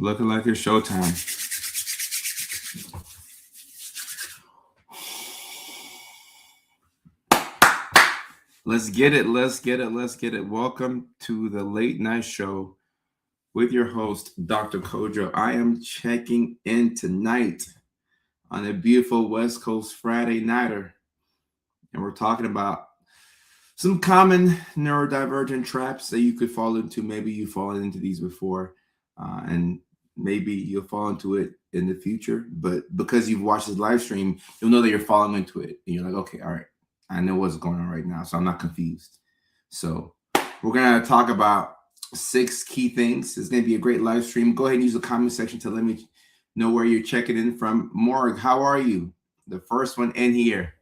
Looking like it's showtime. Let's get it. Let's get it. Let's get it. Welcome to the late night show with your host, Dr. Kojo. I am checking in tonight on a beautiful West Coast Friday nighter, and we're talking about some common neurodivergent traps that you could fall into. Maybe you've fallen into these before, and maybe you'll fall into it in the future. But because you've watched this live stream, you'll know that you're falling into it. And you're like, okay, all right, I know what's going on right now, so I'm not confused. So we're gonna talk about 6 key things. It's gonna be a great live stream. Go ahead and use the comment section to let me know where you're checking in from. Morg, how are you? The first one in here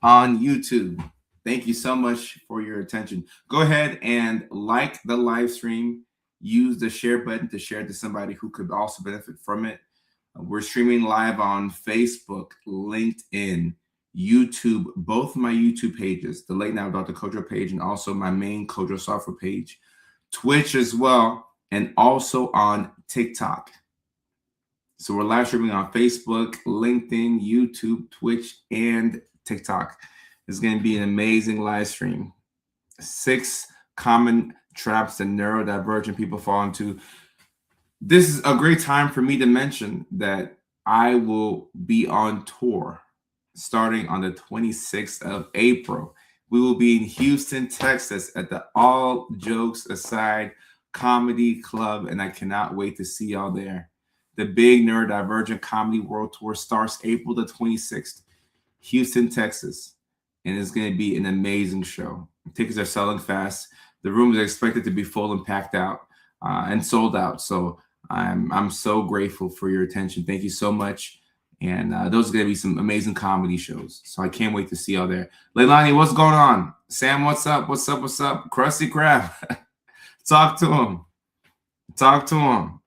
on YouTube. Thank you so much for your attention. Go ahead and like the live stream. Use the share button to share to somebody who could also benefit from it. We're streaming live on Facebook, LinkedIn, YouTube, both my YouTube pages, the Late Night with Dr. Kojo page, and also my main Kojo software page, Twitch as well, and also on TikTok. So we're live streaming on Facebook, LinkedIn, YouTube, Twitch, and TikTok. It's going to be an amazing live stream. 6 common traps that neurodivergent people fall into. This is a great time for me to mention that I will be on tour starting on the 26th of April. We will be in Houston, Texas at the All Jokes Aside Comedy Club, and I cannot wait to see y'all there. The big Neurodivergent Comedy World Tour starts April the 26th, Houston, Texas, and it's going to be an amazing show. Tickets are selling fast. The room is expected to be full and packed out and sold out. So I'm so grateful for your attention. Thank you so much. And those are going to be some amazing comedy shows. So I can't wait to see y'all there. Leilani, what's going on? Sam, what's up? What's up? What's up? Krusty Krab. Talk to him. Talk to him.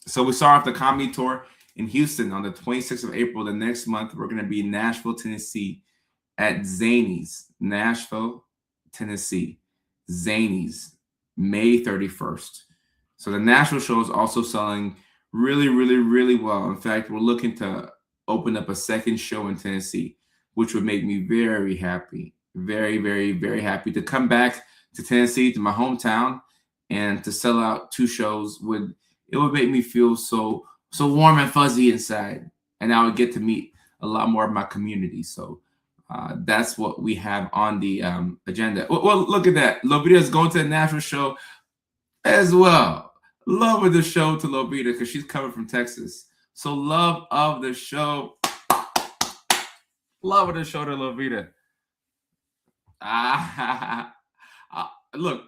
So we start off the comedy tour in Houston on the 26th of April. The next month, we're going to be in Nashville, Tennessee at Zany's. Nashville, Tennessee. Zany's, May 31st. So the Nashville show is also selling really, really, really well. In fact, we're looking to open up a second show in Tennessee, which would make me very happy. Very, very, very happy to come back to Tennessee, to my hometown, and to sell out 2 shows. It would make me feel so warm and fuzzy inside, and I would get to meet a lot more of my community. So that's what we have on the agenda. Well, look at that. Lovita is going to the Nashville show as well. Love of the show to Lovita because she's coming from Texas. So love of the show. Love of the show to Lovita. Look,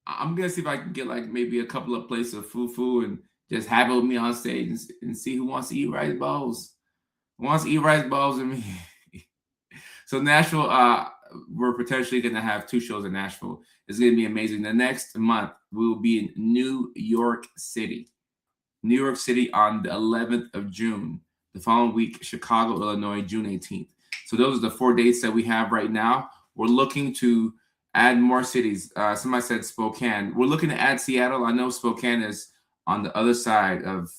I'm going to see if I can get like maybe a couple of plates of fufu and just have it with me on stage and see who wants to eat rice balls. Who wants to eat rice balls with me? So Nashville, we're potentially going to have 2 shows in Nashville. It's going to be amazing. The next month, we will be in New York City. New York City on the 11th of June. The following week, Chicago, Illinois, June 18th. So those are the 4 dates that we have right now. We're looking to add more cities. Somebody said Spokane. We're looking to add Seattle. I know Spokane is on the other side of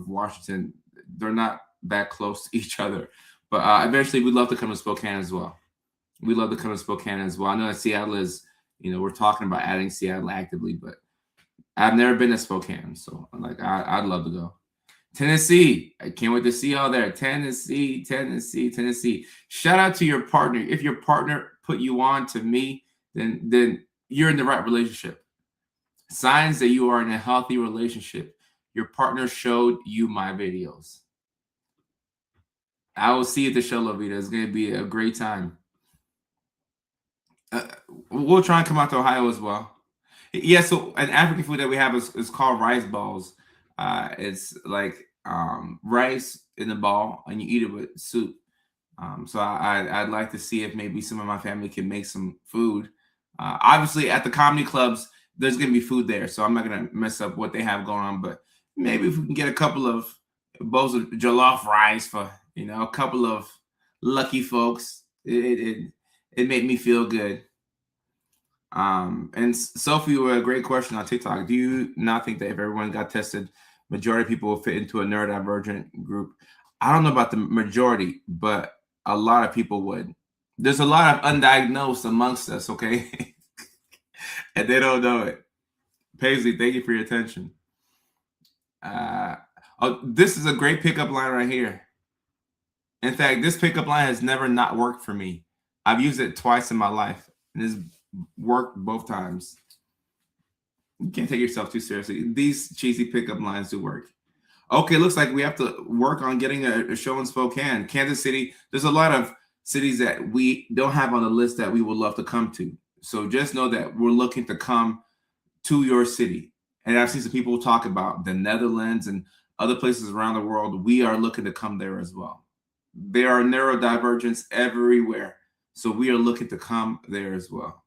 Washington. They're not that close to each other. But eventually, we'd love to come to Spokane as well. We'd love to come to Spokane as well. I know that Seattle is, we're talking about adding Seattle actively, but I've never been to Spokane. So I'd love to go. Tennessee. I can't wait to see y'all there. Tennessee. Shout out to your partner. If your partner put you on to me, then you're in the right relationship. Signs that you are in a healthy relationship. Your partner showed you my videos. I will see you at the show, Lovita. It's going to be a great time. We'll try and come out to Ohio as well. Yeah, so an African food that we have is called rice balls. It's like rice in a ball, and you eat it with soup. So I'd like to see if maybe some of my family can make some food. Obviously, at the comedy clubs, there's going to be food there, so I'm not going to mess up what they have going on. But maybe if we can get a couple of bowls of jollof rice for a couple of lucky folks, it made me feel good. And Sophie, a great question on TikTok. Do you not think that if everyone got tested majority of people will fit into a neurodivergent group. I don't know about the majority, but a lot of people would. There's a lot of undiagnosed amongst us, okay? And they don't know it. Paisley, thank you for your attention. This is a great pickup line right here. In fact, this pickup line has never not worked for me. I've used it twice in my life, and it's worked both times. You can't take yourself too seriously. These cheesy pickup lines do work. Okay, looks like we have to work on getting a show in Spokane. Kansas City, there's a lot of cities that we don't have on the list that we would love to come to. So just know that we're looking to come to your city. And I've seen some people talk about the Netherlands and other places around the world. We are looking to come there as well. There are neurodivergents everywhere. So we are looking to come there as well.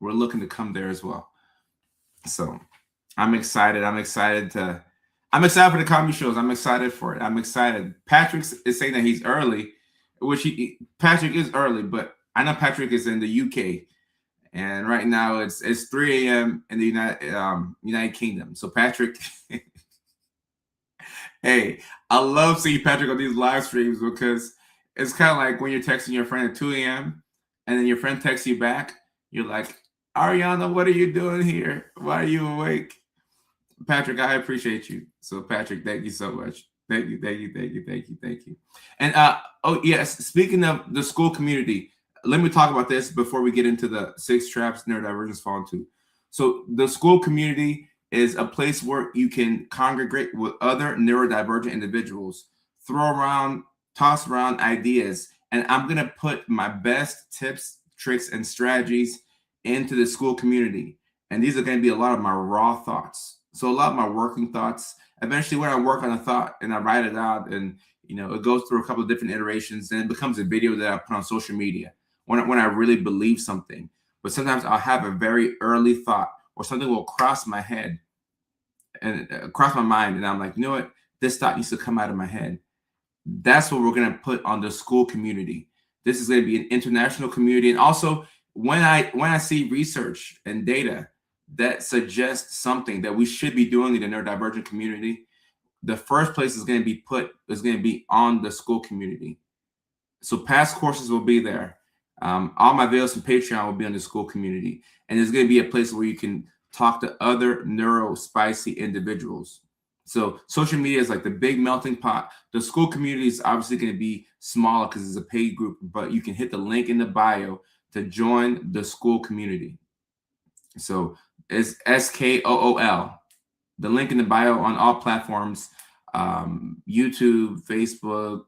We're looking to come there as well. So I'm excited. I'm excited for the comedy shows. I'm excited for it. I'm excited. Patrick is saying that he's early, which Patrick is early, but I know Patrick is in the UK. And right now it's 3 a.m. in the United Kingdom. So Patrick, hey, I love seeing Patrick on these live streams because it's kind of like when you're texting your friend at 2 a.m. and then your friend texts you back. You're like, Ariana, what are you doing here? Why are you awake? Patrick, I appreciate you. So Patrick, thank you so much. Thank you. And oh yes, speaking of the school community, let me talk about this before we get into the 6 traps neurodivergents fall into. So the school community is a place where you can congregate with other neurodivergent individuals, toss around ideas, and I'm gonna put my best tips, tricks, and strategies into the school community. And these are going to be a lot of my raw thoughts. So a lot of my working thoughts. Eventually, when I work on a thought and I write it out, and it goes through a couple of different iterations, then it becomes a video that I put on social media when I really believe something. But sometimes I'll have a very early thought, or something will cross my head and cross my mind, and I'm like, you know what? This thought needs to come out of my head. That's what we're going to put on the school community. This is going to be an international community, and also when I see research and data that suggests something that we should be doing in the neurodivergent community, the first place is going to be on the school community. So past courses will be there. All my videos from Patreon will be on the school community, and there's going to be a place where you can talk to other neuro-spicy individuals. So social media is like the big melting pot. The school community is obviously going to be smaller because it's a paid group, but you can hit the link in the bio to join the school community. So it's SKOOL. The link in the bio on all platforms, YouTube, Facebook.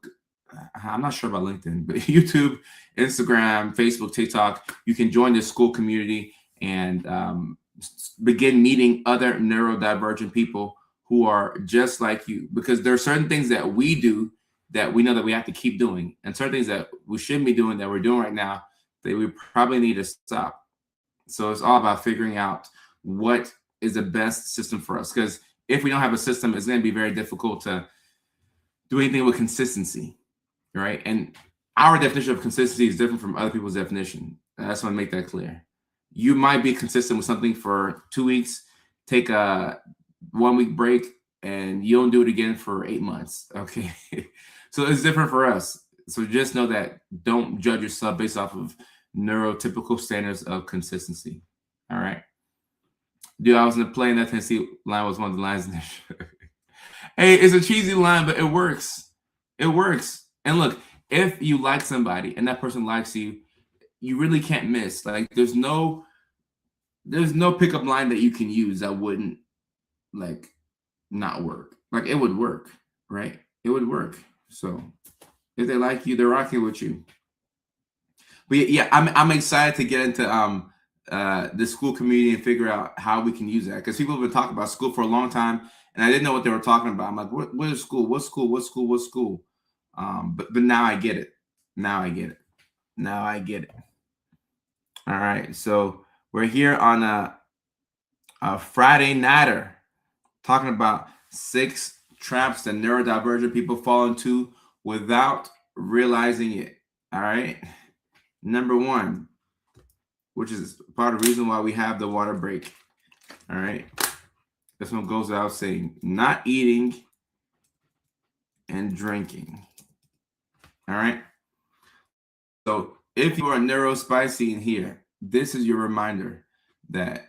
I'm not sure about LinkedIn, but YouTube, Instagram, Facebook, TikTok. You can join the school community and begin meeting other neurodivergent people who are just like you, because there are certain things that we do that we know that we have to keep doing, and certain things that we shouldn't be doing that we're doing right now that we probably need to stop. So it's all about figuring out what is the best system for us, because if we don't have a system, it's going to be very difficult to do anything with consistency, right? And our definition of consistency is different from other people's definition. I just want to make that clear. You might be consistent with something for 2 weeks, take a 1 week break, and you don't do it again for 8 months. Okay. So it's different for us. So just know that don't judge yourself based off of neurotypical standards of consistency. All right. Dude, I was in the play, and that Tennessee line was one of the lines in there. Hey, it's a cheesy line, but it works. It works. And look, if you like somebody and that person likes you, you really can't miss. Like there's no pickup line that you can use that wouldn't like not work. Like it would work, right? It would work. So if they like you, they're rocking with you. But yeah, I'm excited to get into the school community and figure out how we can use that, because people have been talking about school for a long time, and I didn't know what they were talking about. I'm like, what is school? What's school? What's school? What's school? But now I get it. Now I get it. All right, so we're here on a Friday nighter, talking about 6 traps that neurodivergent people fall into without realizing it. All right. Number 1, which is part of the reason why we have the water break. All right. This one goes without saying. Not eating and drinking. All right. So if you are neurospicy in here, this is your reminder that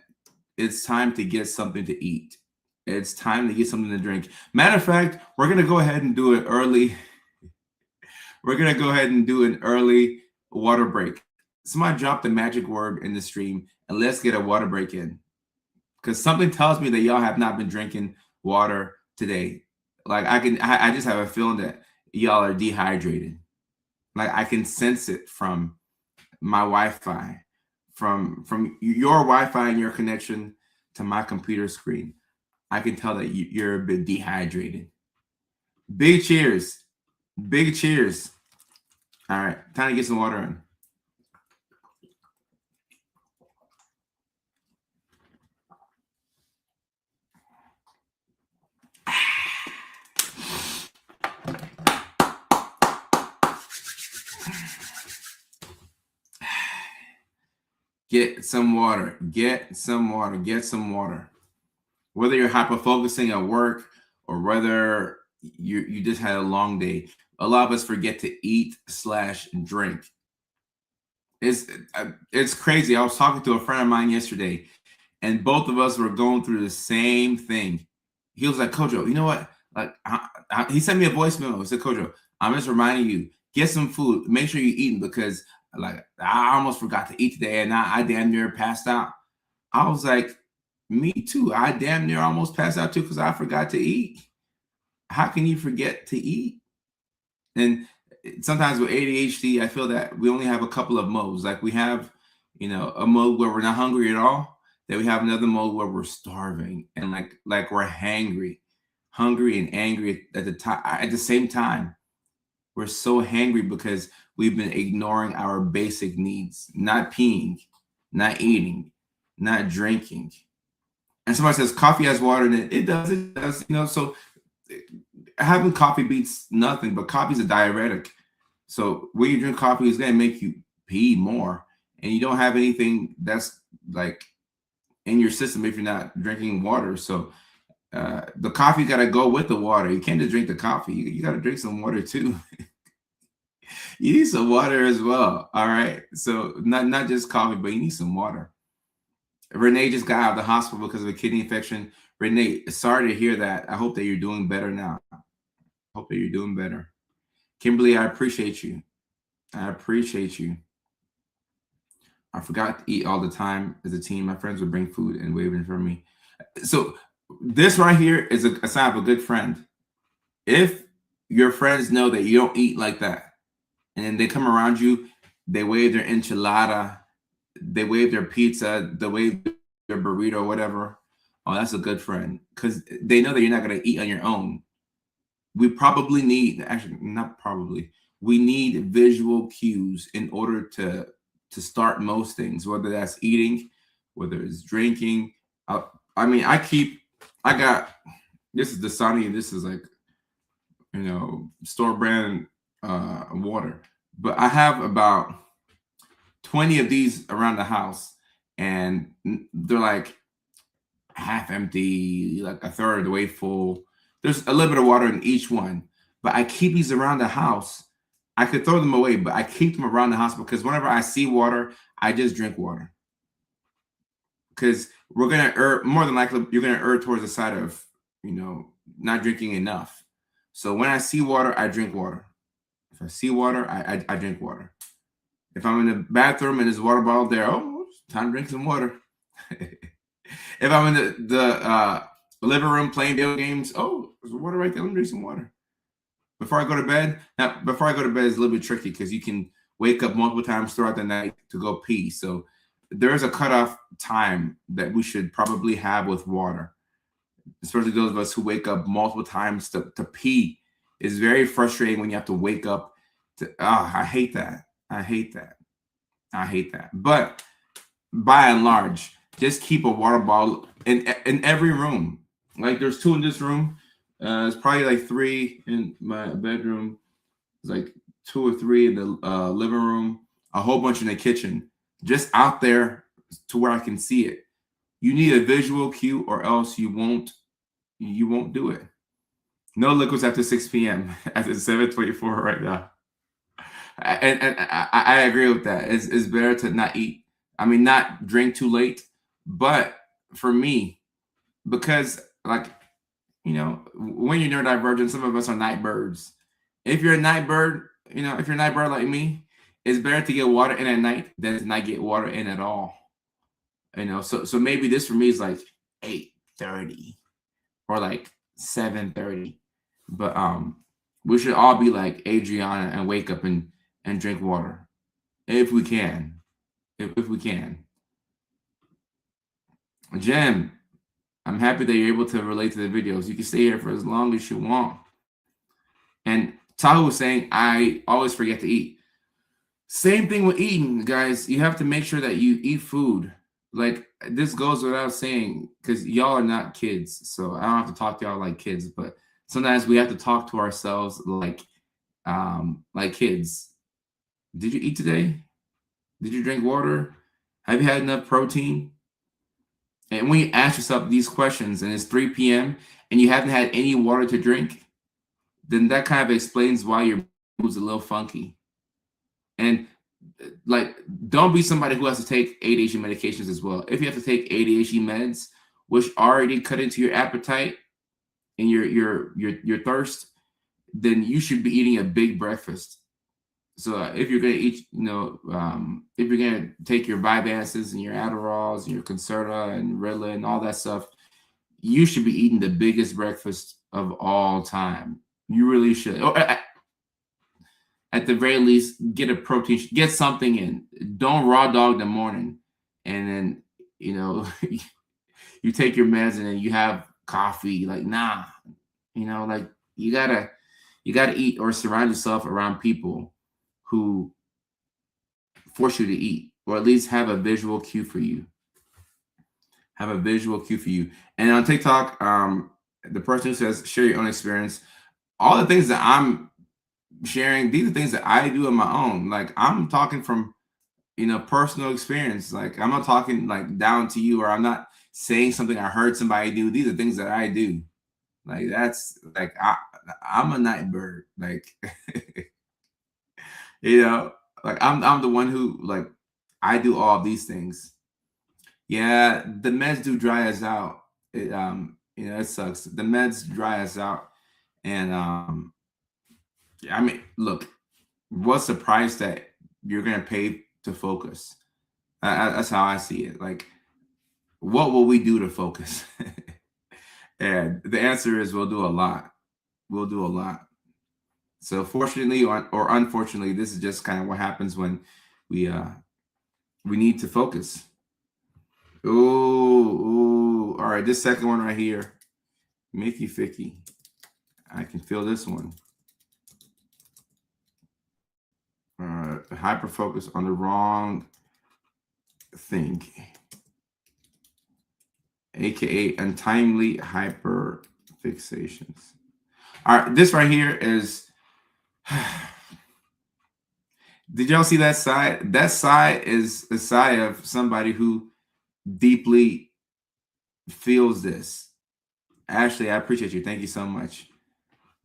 it's time to get something to eat. It's time to get something to drink. Matter of fact, we're gonna go ahead and do it early. We're gonna go ahead and do an early water break. Somebody drop the magic word in the stream and let's get a water break in. Because something tells me that y'all have not been drinking water today. Like I just have a feeling that y'all are dehydrated. Like I can sense it from my Wi-Fi, from your Wi-Fi and your connection to my computer screen. I can tell that you're a bit dehydrated. Big cheers. Big cheers. All right, time to get some water in. Get some water. Get some water. Get some water. Whether you're hyper focusing at work or whether you just had a long day, a lot of us forget to eat / drink. It's crazy. I was talking to a friend of mine yesterday, and both of us were going through the same thing. He was like, Kojo, you know what? Like, he sent me a voicemail. He said, Kojo, I'm just reminding you, get some food. Make sure you're eating because, like, I almost forgot to eat today, and I damn near passed out. I was like, me too. I damn near almost passed out too because I forgot to eat. How can you forget to eat? And sometimes with ADHD, I feel that we only have a couple of modes. Like we have, a mode where we're not hungry at all. Then we have another mode where we're starving and like we're hangry, hungry and angry at the same time. We're so hangry because we've been ignoring our basic needs, not peeing, not eating, not drinking. And somebody says coffee has water in it. It does, so having coffee beats nothing, but coffee is a diuretic. So when you drink coffee, it's going to make you pee more. And you don't have anything that's like in your system if you're not drinking water. So the coffee got to go with the water. You can't just drink the coffee. You got to drink some water too. You need some water as well. All right. So not just coffee, but you need some water. Renee just got out of the hospital because of a kidney infection. Renee, sorry to hear that. I hope that you're doing better now. Hope that you're doing better. Kimberly, I appreciate you. I appreciate you. I forgot to eat all the time as a teen. My friends would bring food and wave in front of me. So this right here is a sign of a good friend. If your friends know that you don't eat like that, and then they come around you, they wave their enchilada, they wave their pizza, they wave their burrito, whatever. Oh, that's a good friend because they know that you're not going to eat on your own. We probably need, actually, not probably, we need visual cues in order to start most things, whether that's eating, whether it's drinking. I got, this is Dasani, and this is like, store brand water. But I have about 20 of these around the house, and they're like half empty, like a third of the way full. There's a little bit of water in each one, but I keep these around the house. I could throw them away, but I keep them around the house because whenever I see water, I just drink water. Because we're going to err, more than likely, you're going to err towards the side of, not drinking enough. So when I see water, I drink water. If I see water, I drink water. If I'm in the bathroom and there's a water bottle there, oh, it's time to drink some water. If I'm in the living room playing video games, oh, there's water right there. Let me drink some water. Before I go to bed, it's a little bit tricky because you can wake up multiple times throughout the night to go pee. So there is a cutoff time that we should probably have with water, especially those of us who wake up multiple times to pee. It's very frustrating when you have to wake up I hate that. I hate that. But by and large, just keep a water bottle in every room. Like there's 2 in this room. It's probably like 3 in my bedroom. It's like 2 or 3 in the living room. A whole bunch in the kitchen. Just out there to where I can see it. You need a visual cue or else you won't you won't do it. No liquids after 6 p.m. as it's 7:24 right now. And I agree with that. It's better to not eat. I mean, not drink too late. But for me, because like when you're neurodivergent, some of us are night birds. If you're a night bird, if you're a night bird like me, it's better to get water in at night than to not get water in at all. So maybe this for me is like 8:30 or like 7:30. But we should all be like Adriana and wake up and drink water if we can. If we can. Jim, I'm happy that you're able to relate to the videos. You can stay here for as long as you want. And Tahu was saying, I always forget to eat. Same thing with eating, guys. You have to make sure that you eat food. Like this goes without saying, because y'all are not kids. So I don't have to talk to y'all like kids, but sometimes we have to talk to ourselves like kids. Did you eat today? Did you drink water? Have you had enough protein? And when you ask yourself these questions and it's 3 p.m. and you haven't had any water to drink, then that kind of explains why your mood's a little funky. And like, don't be somebody who has to take ADHD medications as well. If you have to take ADHD meds, which already cut into your appetite and your thirst, then you should be eating a big breakfast. So if you're gonna eat, if you're gonna take your Vyvanses and your Adderalls and your Concerta and Ritalin and all that stuff, you should be eating the biggest breakfast of all time. You really should. Or at the very least, get a protein, get something in. Don't raw dog the morning, and then you take your meds and then you have coffee. Like nah, like you gotta eat or surround yourself around people who force you to eat, or at least have a visual cue for you. Have a visual cue for you. And on TikTok, the person who says share your own experience, all the things that I'm sharing, these are things that I do on my own. Like I'm talking from personal experience. Like I'm not talking like down to you, or I'm not saying something I heard somebody do. These are things that I do. Like that's like I'm a night bird. Like like I'm the one who like I do all these things. Yeah, the meds do dry us out. It sucks. The meds dry us out. And I mean, look, what's the price that you're gonna pay to focus? That's how I see it. Like, what will we do to focus? And the answer is we'll do a lot. We'll do a lot. So fortunately or unfortunately, this is just kind of what happens when we need to focus. Ooh, all right. This second one right here, Mickey Ficky. I can feel this one. Hyper focus on the wrong thing, aka untimely hyper fixations. All right, this right here is. Did y'all see that side? That side is a side of somebody who deeply feels this. Ashley, I appreciate you. Thank you so much.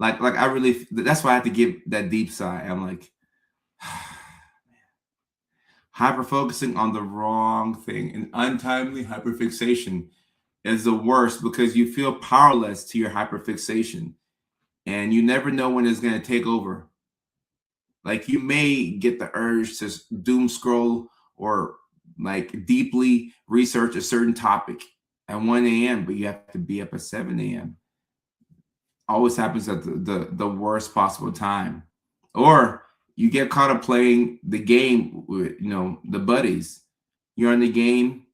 Like I really. That's why I have to give that deep sigh. I'm like. Hyper focusing on the wrong thing and untimely hyperfixation is the worst because you feel powerless to your hyperfixation and you never know when it's going to take over. Like you may get the urge to doom scroll or like deeply research a certain topic at 1 a.m., but you have to be up at 7 a.m. Always happens at the worst possible time. Or you get caught up playing the game with, the buddies. You're in the game.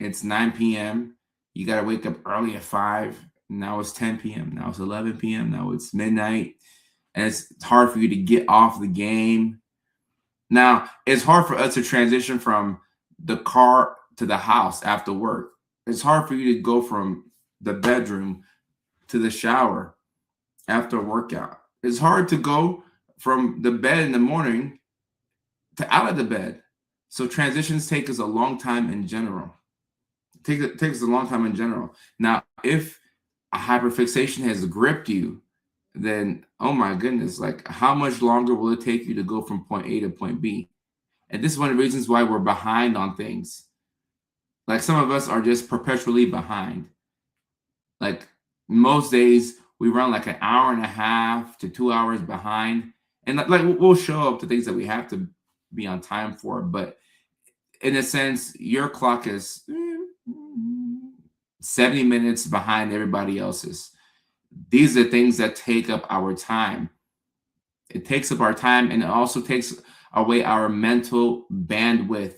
It's 9 p.m. You got to wake up early at 5. Now it's 10 p.m. Now it's 11 p.m. Now it's midnight. And it's hard for you to get off the game. Now, it's hard for us to transition from the car to the house after work. It's hard for you to go from the bedroom to the shower after a workout. It's hard to go from the bed in the morning to out of the bed. So transitions take us a long time in general. Takes us a long time in general. Now, if hyperfixation has gripped you, then oh my goodness, like how much longer will it take you to go from point A to point B? And this is one of the reasons why we're behind on things. Like some of us are just perpetually behind. Like most days, we run like an hour and a half to 2 hours behind. And like we'll show up to things that we have to be on time for. But in a sense, your clock is 70 minutes behind everybody else's. These are things that take up our time. It takes up our time, and it also takes away our mental bandwidth.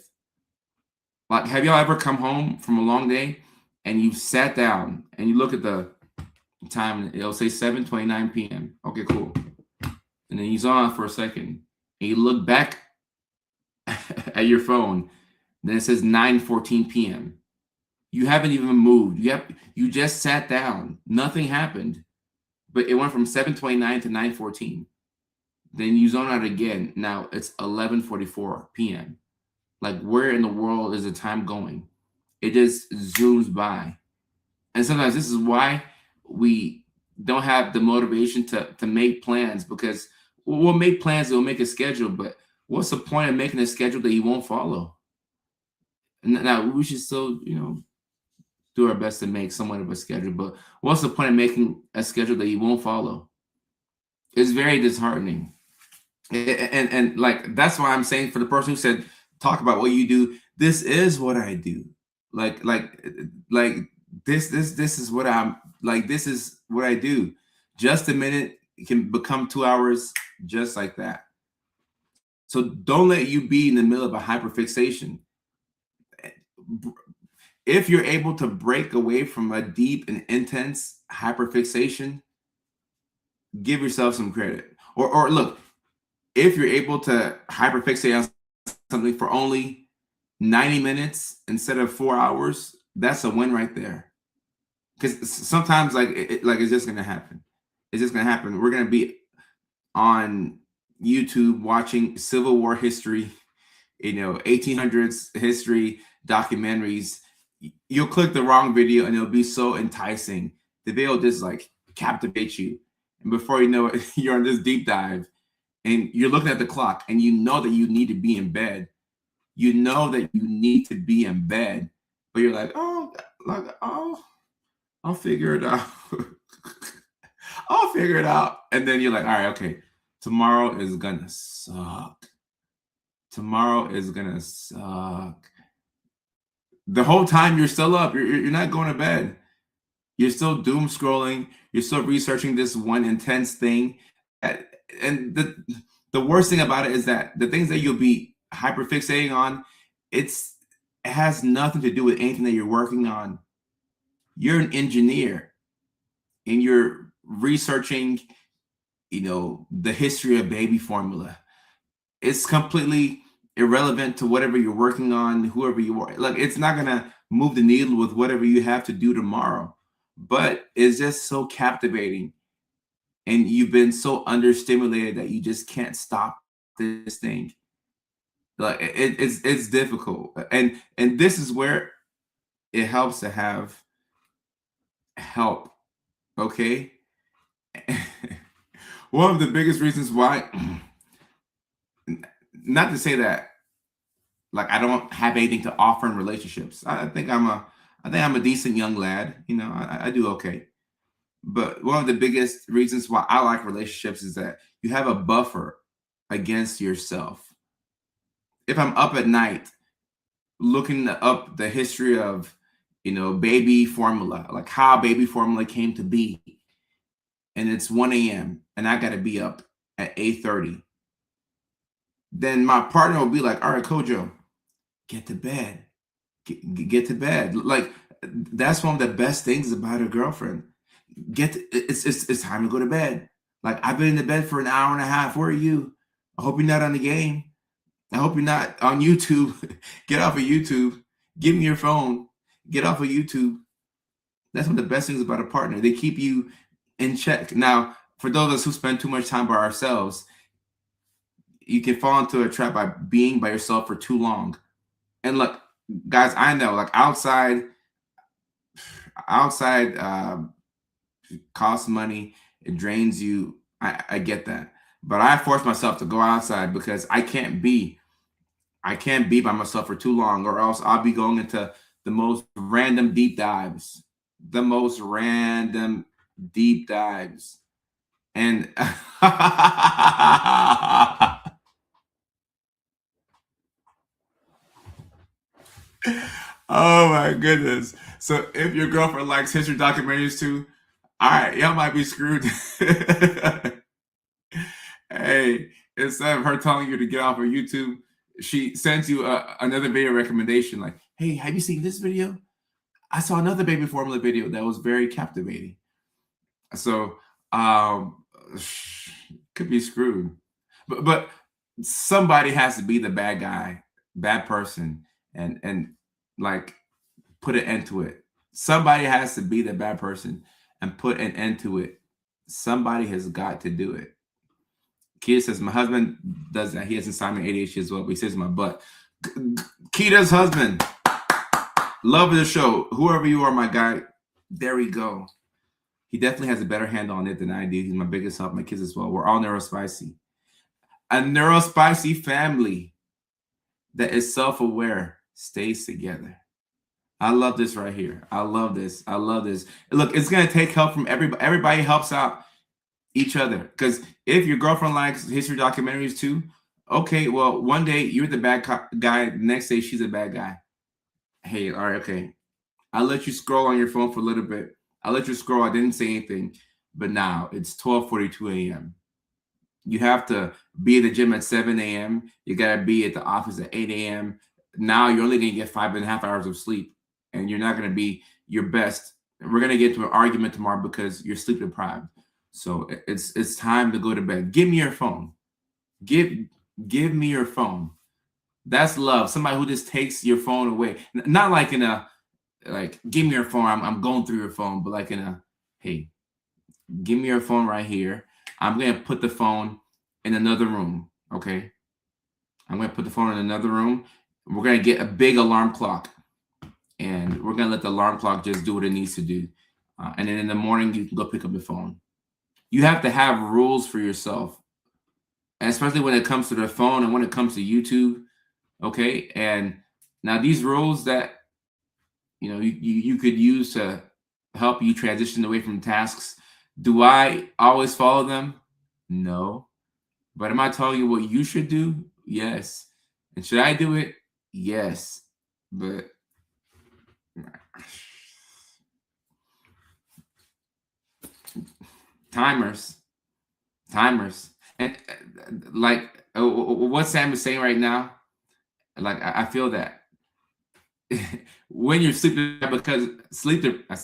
Like, have y'all ever come home from a long day and you sat down and you look at the time, it'll say 7:29 p.m. Okay, cool. And then you zone for a second and you look back at your phone, then it says 9:14 p.m. You haven't even moved. You just sat down. Nothing happened. But it went from 7:29 to 9:14. Then you zone out again. Now it's 11:44 p.m. Like, where in the world is the time going? It just zooms by. And sometimes this is why we don't have the motivation to make plans, because we'll make plans, we'll make a schedule, but what's the point of making a schedule that you won't follow? Now, we should still, do our best to make somewhat of a schedule, but what's the point of making a schedule that you won't follow? It's very disheartening. And like, that's why I'm saying, for the person who said, talk about what you do, this is what I do. Like this is what I'm like, this is what I do. Just a minute can become 2 hours just like that. So don't let you be in the middle of a hyperfixation. If you're able to break away from a deep and intense hyperfixation, give yourself some credit. Or look, if you're able to hyperfixate on something for only 90 minutes instead of 4 hours, that's a win right there. Because sometimes it's just gonna happen. It's just gonna happen. We're gonna be on YouTube watching Civil War history, 1800s history documentaries. You'll click the wrong video and it'll be so enticing. The video will just like captivate you. And before you know it, you're on this deep dive and you're looking at the clock and you know that you need to be in bed. You know that you need to be in bed, but you're like, I'll figure it out. I'll figure it out. And then you're like, all right, okay, tomorrow is gonna suck. Tomorrow is gonna suck. The whole time you're still up, you're not going to bed. You're still doom scrolling. You're still researching this one intense thing. And the worst thing about it is that the things that you'll be hyperfixating on, it has nothing to do with anything that you're working on. You're an engineer and you're researching, the history of baby formula. It's completely irrelevant to whatever you're working on, whoever you are. Like, it's not gonna move the needle with whatever you have to do tomorrow. But it's just so captivating. And you've been so understimulated that you just can't stop this thing. Like, it's difficult. And this is where it helps to have help. Okay. One of the biggest reasons why, not to say that like I don't have anything to offer in relationships. I think I'm a decent young lad. I do okay. But one of the biggest reasons why I like relationships is that you have a buffer against yourself. If I'm up at night looking up the history of, baby formula, like how baby formula came to be, and it's 1 a.m. and I got to be up at 8:30, then my partner will be like, all right, Kojo, get to bed. Get to bed. Like, that's one of the best things about a girlfriend. It's time to go to bed. Like, I've been in the bed for an hour and a half. Where are you? I hope you're not on the game. I hope you're not on YouTube. Get off of YouTube. Give me your phone. Get off of YouTube. That's one of the best things about a partner. They keep you in check. Now, for those of us who spend too much time by ourselves, you can fall into a trap by being by yourself for too long. And look, guys, I know, like outside costs money, it drains you. I get that. But I force myself to go outside because I can't be by myself for too long, or else I'll be going into the most random deep dives. The most random deep dives. And oh my goodness. So if your girlfriend likes history documentaries too, all right, y'all might be screwed. Hey, instead of her telling you to get off of YouTube, she sends you another video recommendation like, hey, have you seen this video? I saw another baby formula video that was very captivating. So um could be screwed. But somebody has to be the bad guy, bad person, and like put an end to it. Somebody has to be the bad person and put an end to it. Somebody has got to do it. Kia says, my husband does that. He has Simon ADHD as well, but he says my butt. Kita's husband. Love the show. Whoever you are, my guy. There we go. He definitely has a better handle on it than I do. He's my biggest help, my kids as well. We're all neurospicy. A neurospicy family that is self-aware stays together. I love this right here. I love this. I love this. Look, it's going to take help from everybody. Everybody helps out each other. Because if your girlfriend likes history documentaries too, okay, well, one day you're the bad guy. The next day she's a bad guy. Hey, all right, okay. I'll let you scroll on your phone for a little bit. I'll let you scroll. I didn't say anything. But now it's 12:42 a.m. You have to be at the gym at 7 a.m. You got to be at the office at 8 a.m. Now you're only going to get 5.5 hours of sleep. And you're not going to be your best. We're going to get into an argument tomorrow because you're sleep deprived. So it's time to go to bed. Give me your phone. Give me your phone. That's love. Somebody who just takes your phone away. Not like in a like give me your phone. I'm going through your phone, but like in a hey, give me your phone right here. I'm gonna put the phone in another room. Okay. I'm gonna put the phone in another room. We're gonna get a big alarm clock. And we're gonna let the alarm clock just do what it needs to do. And then in the morning, you can go pick up the phone. You have to have rules for yourself, and especially when it comes to the phone and when it comes to YouTube. Okay, and now these rules that you could use to help you transition away from tasks. Do I always follow them? No. But am I telling you what you should do? Yes. And should I do it? Yes. But timers, and like what Sam is saying right now. Like I feel that when you're sleeping because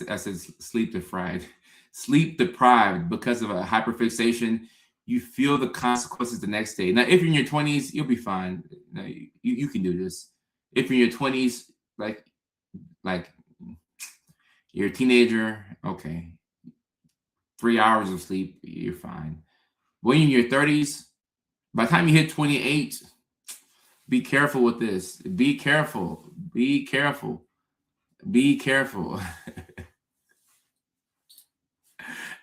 I said sleep deprived, sleep deprived because of a hyperfixation, you feel the consequences the next day. Now, if you're in your 20s, you'll be fine. Now, you can do this. If you're in your 20s, like you're a teenager, okay, 3 hours of sleep, you're fine. When you're in your 30s, by the time you hit 28, be careful with this. Be careful. Be careful. Be careful.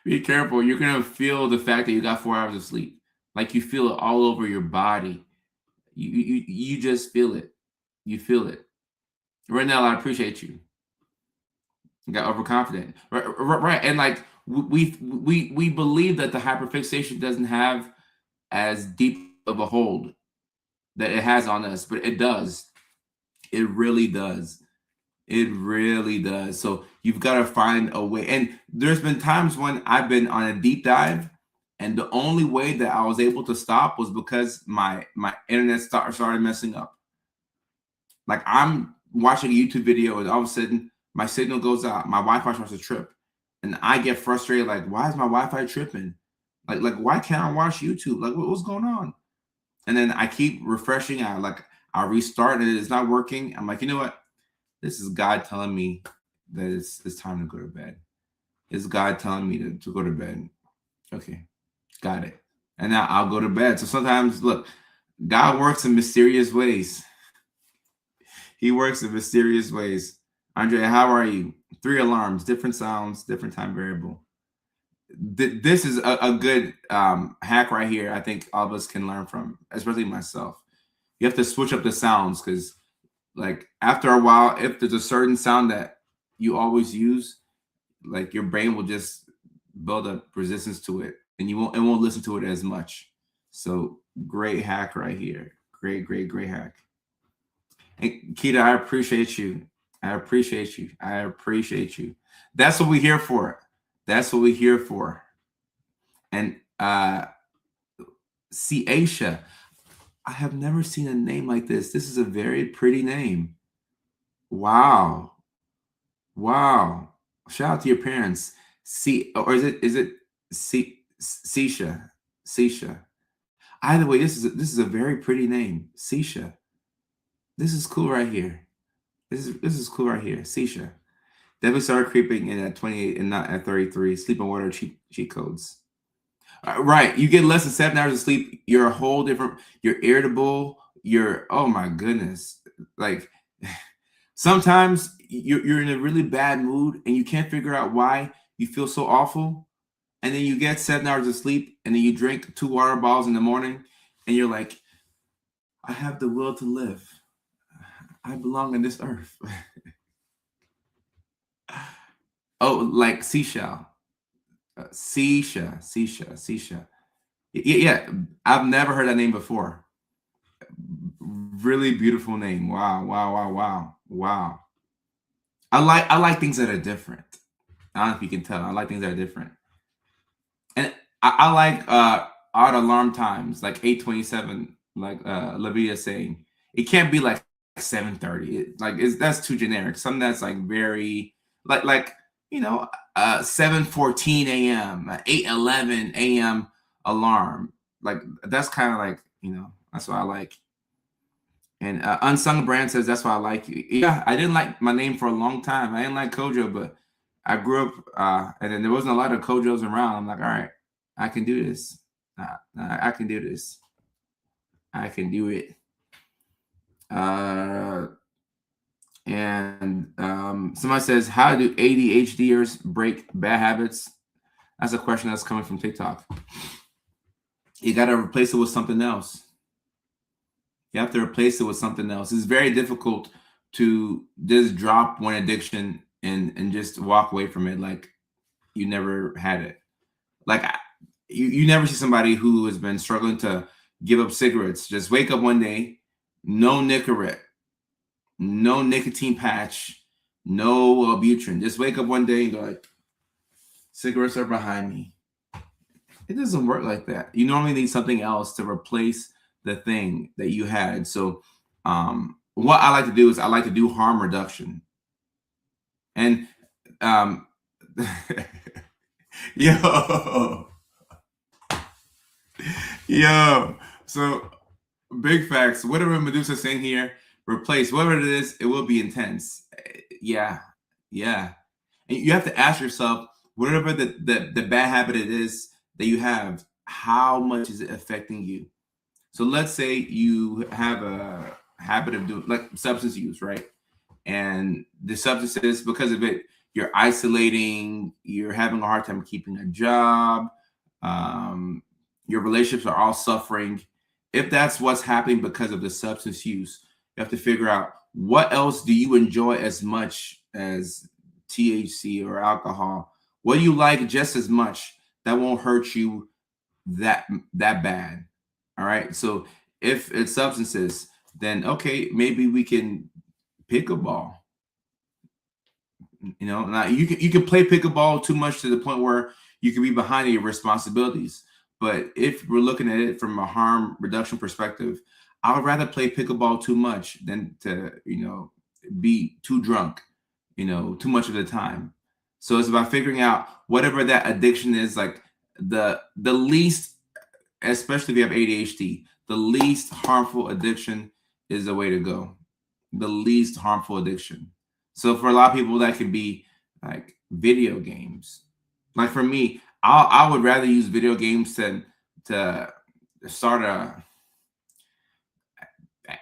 Be careful. You're going to feel the fact that you got 4 hours of sleep. Like you feel it all over your body. You just feel it. You feel it. Renell, I appreciate you. You got overconfident. Right. And like we believe that the hyperfixation doesn't have as deep of a hold that it has on us, but it does. It really does. It really does. So you've got to find a way. And there's been times when I've been on a deep dive, and the only way that I was able to stop was because my internet started messing up. Like I'm watching a YouTube video, and all of a sudden my signal goes out, my Wi-Fi starts to trip, and I get frustrated. Like, why is my Wi-Fi tripping? Like why can't I watch YouTube? Like, what's going on? And then I keep refreshing. I restart, and it's not working. I'm like, you know what? This is God telling me that it's time to go to bed. It's God telling me to go to bed. Okay, got it. And now I'll go to bed. So sometimes, look, God works in mysterious ways. He works in mysterious ways. Andrea, how are you? 3 alarms, different sounds, different time variable. this is a good hack right here. I think all of us can learn from, especially myself. You have to switch up the sounds because, like, after a while, if there's a certain sound that you always use, like your brain will just build up resistance to it, and it won't listen to it as much. So great hack right here. Great hack. And Keita, I appreciate you. I appreciate you. I appreciate you. That's what we're here for. That's what we're here for. And see, Aisha, I have never seen a name like this. This is a very pretty name. Wow. Wow. Shout out to your parents. See, or is it Sisha? Sisha. Either way, this is a very pretty name. Sisha. This is cool right here. This is cool right here. Sisha. Definitely started creeping in at 28 and not at 33. Sleep and water cheat codes. Right. You get less than 7 hours of sleep. You're a whole different, you're irritable. Oh my goodness. Like sometimes you're in a really bad mood and you can't figure out why you feel so awful. And then you get 7 hours of sleep and then you drink 2 water bottles in the morning and you're like, I have the will to live. I belong on this earth. Oh, like seashell. Seasha. Yeah, I've never heard that name before. Really beautiful name. Wow. I like things that are different. I don't know if you can tell. I like things that are different. And I like odd alarm times, like 8:27, like Lavia saying. It can't be like 7:30. That's too generic. Something that's like very like 7:14 a.m., 8:11 a.m. alarm. Like that's kind of like, that's what I like. And Unsung Brand says that's why I like you. Yeah, I didn't like my name for a long time. I didn't like Kojo, but I grew up and then there wasn't a lot of Kojos around. I'm like, all right, I can do this. I can do this. I can do it. And somebody says, how do ADHDers break bad habits? That's a question that's coming from TikTok. You got to replace it with something else. You have to replace it with something else. It's very difficult to just drop one addiction and just walk away from it like you never had it. Like you never see somebody who has been struggling to give up cigarettes just wake up one day, no Nicorette, no nicotine patch, no Wellbutrin. Just wake up one day and go like, cigarettes are behind me. It doesn't work like that. You normally need something else to replace the thing that you had. So what I like to do is I like to do harm reduction. And yo, so big facts. Whatever Medusa's saying here, replace whatever it is, it will be intense. Yeah. And you have to ask yourself, whatever the bad habit it is that you have, how much is it affecting you? So let's say you have a habit of doing like substance use, right? And the substances, because of it, you're isolating, you're having a hard time keeping a job, your relationships are all suffering. If that's what's happening because of the substance use, you have to figure out what else do you enjoy as much as THC or alcohol? What do you like just as much that won't hurt you that bad? All right. So if it's substances, then okay, maybe we can pick a ball. Now you can play pickleball too much to the point where you can be behind your responsibilities. But if we're looking at it from a harm reduction perspective, I would rather play pickleball too much than to be too drunk, too much of the time. So it's about figuring out whatever that addiction is, like the least, especially if you have ADHD, the least harmful addiction is the way to go. The least harmful addiction. So for a lot of people, that could be like video games. Like for me, I would rather use video games than to start a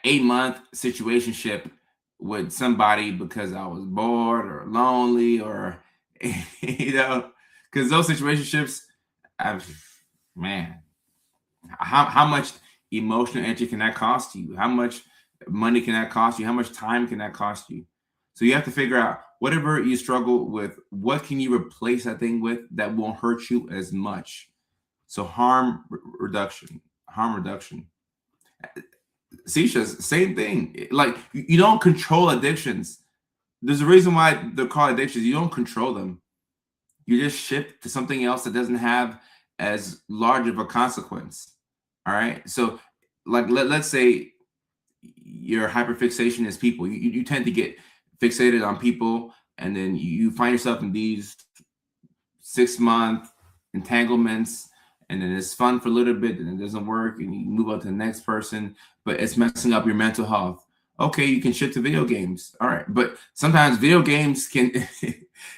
8-month situationship with somebody because I was bored or lonely or Because those situationships, man, how much emotional energy can that cost you? How much money can that cost you? How much time can that cost you? So you have to figure out whatever you struggle with, what can you replace that thing with that won't hurt you as much? So reduction, harm reduction. Seisha's, same thing. Like you don't control addictions. There's a reason why they're called addictions. You don't control them. You just shift to something else that doesn't have as large of a consequence. All right. So, like, let's say your hyperfixation is people. You tend to get fixated on people, and then you find yourself in these 6-month entanglements, and then it's fun for a little bit, and it doesn't work, and you move on to the next person, but it's messing up your mental health. Okay, you can shift to video games. All right, but sometimes video games can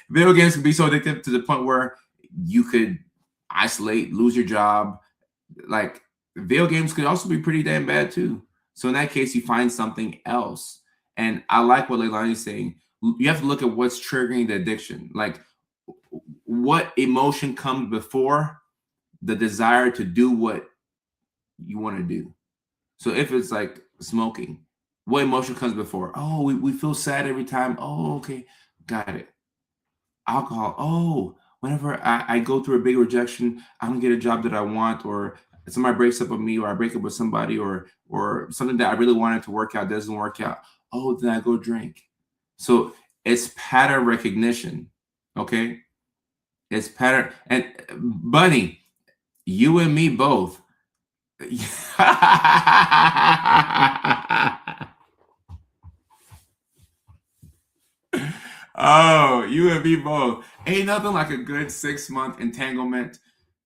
video games can be so addictive to the point where you could isolate, lose your job. Like video games could also be pretty damn bad too. So in that case, you find something else. And I like what Leilani is saying. You have to look at what's triggering the addiction. Like what emotion comes before the desire to do what you want to do. So if it's like smoking, what emotion comes before? Oh, we feel sad every time. Oh, okay, got it. Alcohol. Oh, whenever I go through a big rejection, I'm gonna get a job that I want, or somebody breaks up with me, or I break up with somebody, or something that I really wanted to work out doesn't work out. Oh, then I go drink. So it's pattern recognition. Okay, it's pattern. And Bunny, you and me both. Oh, you and me both. Ain't nothing like a good 6-month entanglement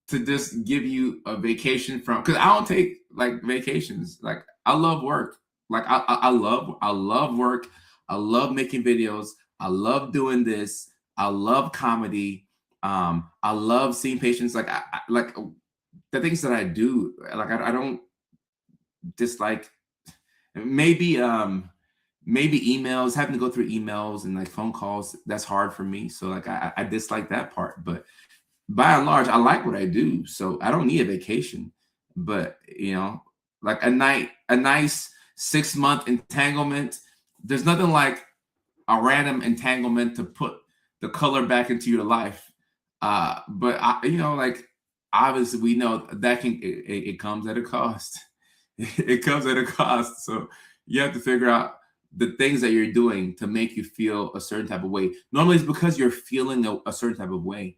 to just give you a vacation from. Because I don't take like vacations. Like I love work. Like I love work. I love making videos. I love doing this. I love comedy. I love seeing patients. Like like the things that I do. Like I don't dislike maybe maybe emails, having to go through emails and like phone calls, that's hard for me. So like I dislike that part. But by and large, I like what I do. So I don't need a vacation. But like a nice 6-month entanglement, there's nothing like a random entanglement to put the color back into your life. But like obviously we know that it comes at a cost. It comes at a cost. So you have to figure out the things that you're doing to make you feel a certain type of way. Normally, it's because you're feeling a certain type of way.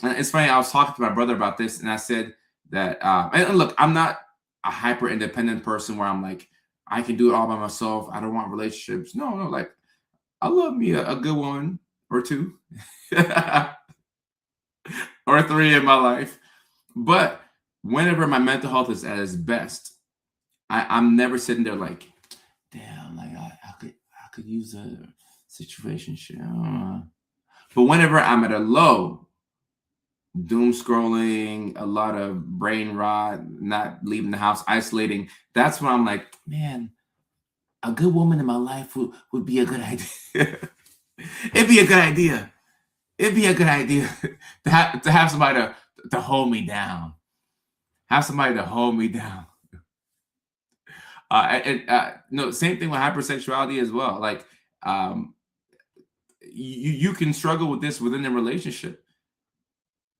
And it's funny. I was talking to my brother about this, and I said that. And look, I'm not a hyper independent person where I'm like I can do it all by myself. I don't want relationships. No, no. Like I love me a good woman or two, or three in my life. But whenever my mental health is at its best, I'm never sitting there like, damn, like I could use a situation. But whenever I'm at a low, doom scrolling, a lot of brain rot, not leaving the house, isolating, that's when I'm like, man, a good woman in my life would be a good idea. It'd be a good idea. It'd be a good idea to have somebody to hold me down. Have somebody to hold me down. No, same thing with hypersexuality as well. Like, you can struggle with this within a relationship.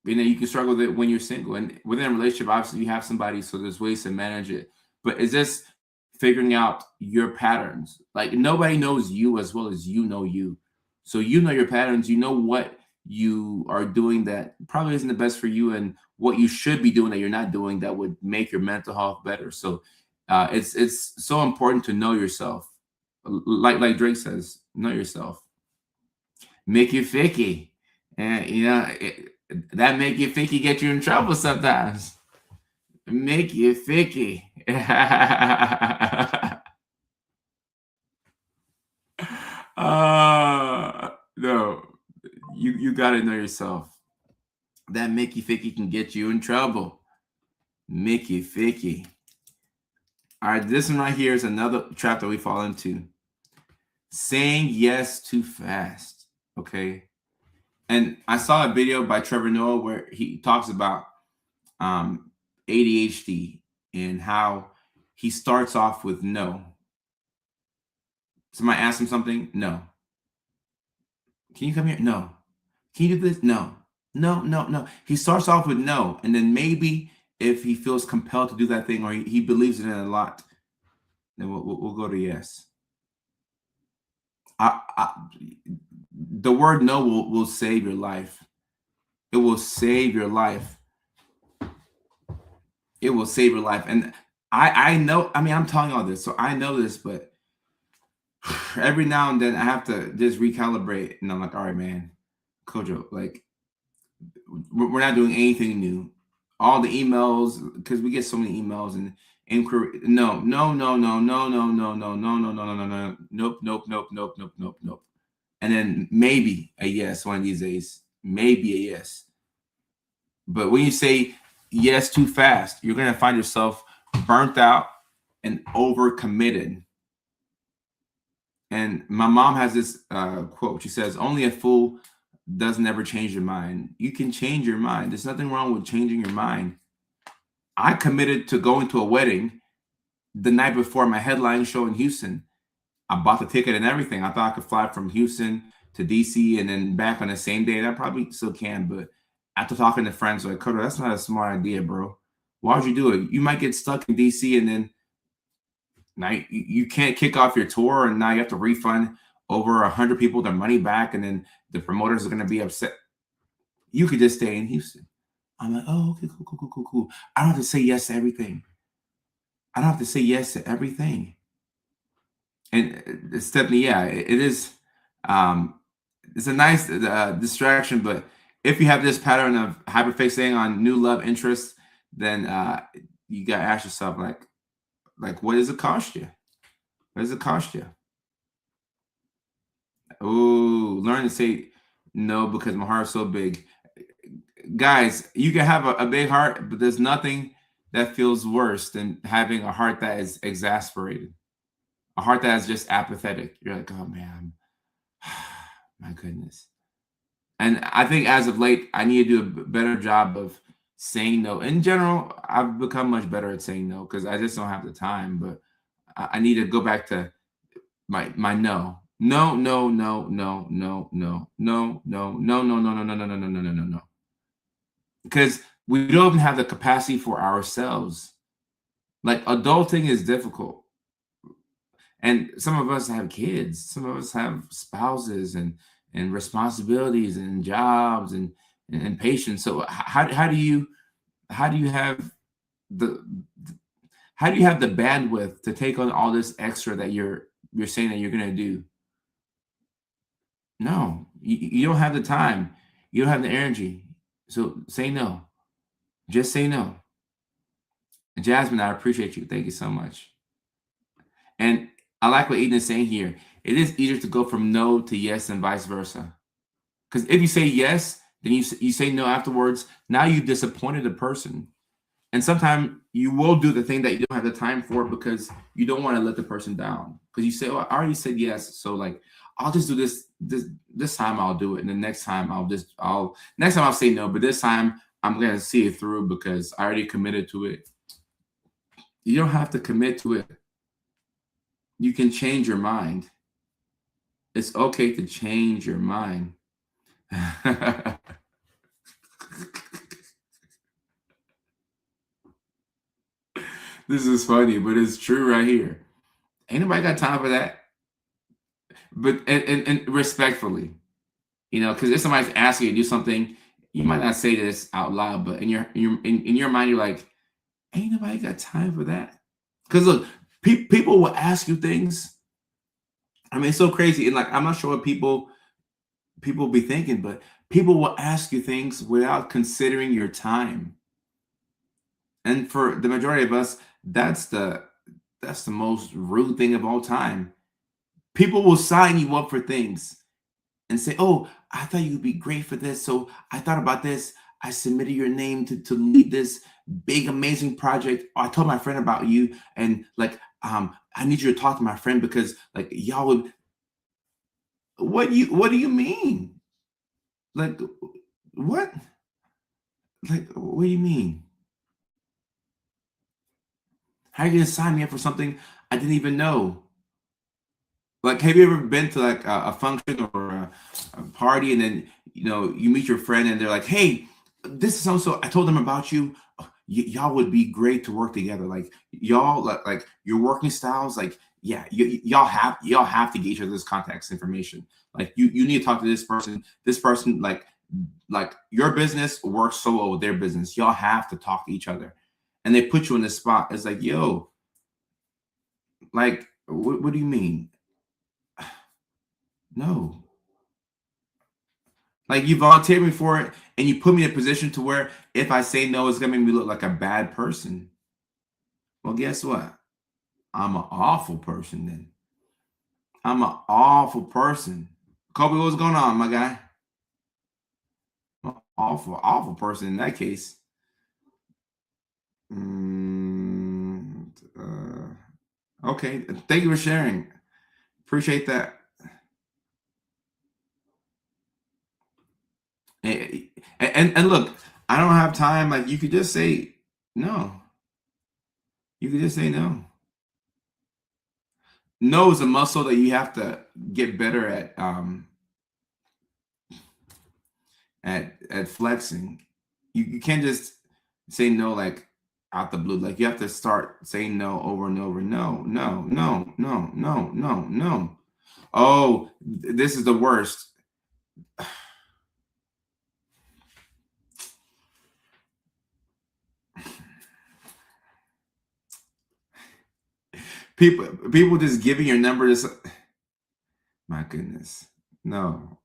You can struggle with it when you're single, and within a relationship, obviously you have somebody, so there's ways to manage it. But is this figuring out your patterns? Like nobody knows you as well as you know you. So you know your patterns. You know what you are doing that probably isn't the best for you, and what you should be doing that you're not doing that would make your mental health better. So it's so important to know yourself. Like Drake says, know yourself. Make you ficky, and that make you ficky get you in trouble sometimes. Make you ficky. No, you gotta know yourself. That Mickey Ficky can get you in trouble. Mickey Ficky. All right, this one right here is another trap that we fall into. Saying yes too fast. Okay. And I saw a video by Trevor Noah where he talks about um, ADHD and how he starts off with no. Somebody asks him something, no. Can you come here? No. Can you do this? No. No, no, no. He starts off with no, and then maybe if he feels compelled to do that thing or he believes in it a lot, then we'll go to yes. I, the word no will save your life. It will save your life. It will save your life. And I know, I mean, I'm telling all this, so I know this, but every now and then I have to just recalibrate. And I'm like, all right, man, Kojo, like, we're not doing anything new. All the emails, because we get so many emails and inquiry. No, no, no, no, no, no, no, no, no, no, no, no, no, no. Nope, nope, nope, nope, nope, nope, nope. And then maybe a yes one of these days. Maybe a yes. But when you say yes too fast, you're going to find yourself burnt out and overcommitted. And my mom has this quote. She says, only a fool doesn't ever change your mind. You can change your mind. There's nothing wrong with changing your mind. I committed to going to a wedding the night before my headline show in Houston. I bought the ticket and everything. I thought I could fly from Houston to DC and then back on the same day. And I probably still can, but after talking to friends, like, Kodo, that's not a smart idea, bro. Why would you do it? You might get stuck in DC and then now you can't kick off your tour, and now you have to refund over 100 people their money back, and then the promoters are going to be upset. You could just stay in Houston. I'm like, oh, okay, cool, cool, cool, cool, cool. I don't have to say yes to everything. I don't have to say yes to everything. And Stephanie, yeah, it is. Um, it's a nice distraction, but if you have this pattern of hyperfixating on new love interests, then you got to ask yourself, like, what does it cost you? What does it cost you? Oh, learn to say no because my heart's so big. Guys, you can have a big heart, but there's nothing that feels worse than having a heart that is exasperated, a heart that is just apathetic. You're like, oh man, my goodness. And I think as of late, I need to do a better job of saying no. In general, I've become much better at saying no because I just don't have the time. But I need to go back to my no. No, no, no, no, no, no, no, no, no, no, no, no, no, no, no, no, no, no, no, no. Because we don't even have the capacity for ourselves. Like adulting is difficult. And some of us have kids, some of us have spouses and responsibilities and jobs and patience. So how do you have the how do you have the bandwidth to take on all this extra that you're saying that you're going to do? No, you don't have the time. You don't have the energy. So say no. Just say no. Jasmine, I appreciate you. Thank you so much. And I like what Eden is saying here. It is easier to go from no to yes and vice versa. Because if you say yes, then you say no afterwards. Now you've disappointed the person. And sometimes you will do the thing that you don't have the time for because you don't want to let the person down. Because you say, oh, I already said yes. So like, I'll just do this time I'll do it. And the next time next time I'll say no, but this time I'm gonna see it through because I already committed to it. You don't have to commit to it. You can change your mind. It's okay to change your mind. This is funny, but it's true right here. Ain't nobody got time for that. But and respectfully, because if somebody's asking you to do something, you might not say this out loud, but in your mind, you're like, ain't nobody got time for that. Because look, people will ask you things. I mean, it's so crazy, and like I'm not sure what people be thinking, but people will ask you things without considering your time. And for the majority of us, that's the most rude thing of all time. People will sign you up for things and say, "Oh, I thought you'd be great for this, so I thought about this. I submitted your name to lead this big, amazing project. I told my friend about you, and like, I need you to talk to my friend because like y'all would." What do you mean? Like, what? Like, what do you mean? How are you gonna sign me up for something I didn't even know? Like, have you ever been to like a function or a party, and then you meet your friend, and they're like, "Hey, this is so so. I told them about you. Y'all would be great to work together. Like, y'all like your working styles. Like, yeah, y'all have to get each other's contacts information. Like, you need to talk to this person. This person, like your business works so well with their business. Y'all have to talk to each other, and they put you in this spot. It's like, yo, like, what do you mean? No. Like, you volunteered me for it, and you put me in a position to where if I say no, it's gonna make me look like a bad person. Well, guess what? I'm an awful person then. I'm an awful person. Kobe, what's going on, my guy? I'm an awful, awful person in that case. Mm, okay, thank you for sharing. Appreciate that. And, and look, I don't have time. Like, you could just say no. You could just say no. No is a muscle that you have to get better at flexing. You can't just say no like out the blue. Like, you have to start saying no over and over. No, no, no, no, no, no, no. Oh, this is the worst. People just giving your number to my goodness. No.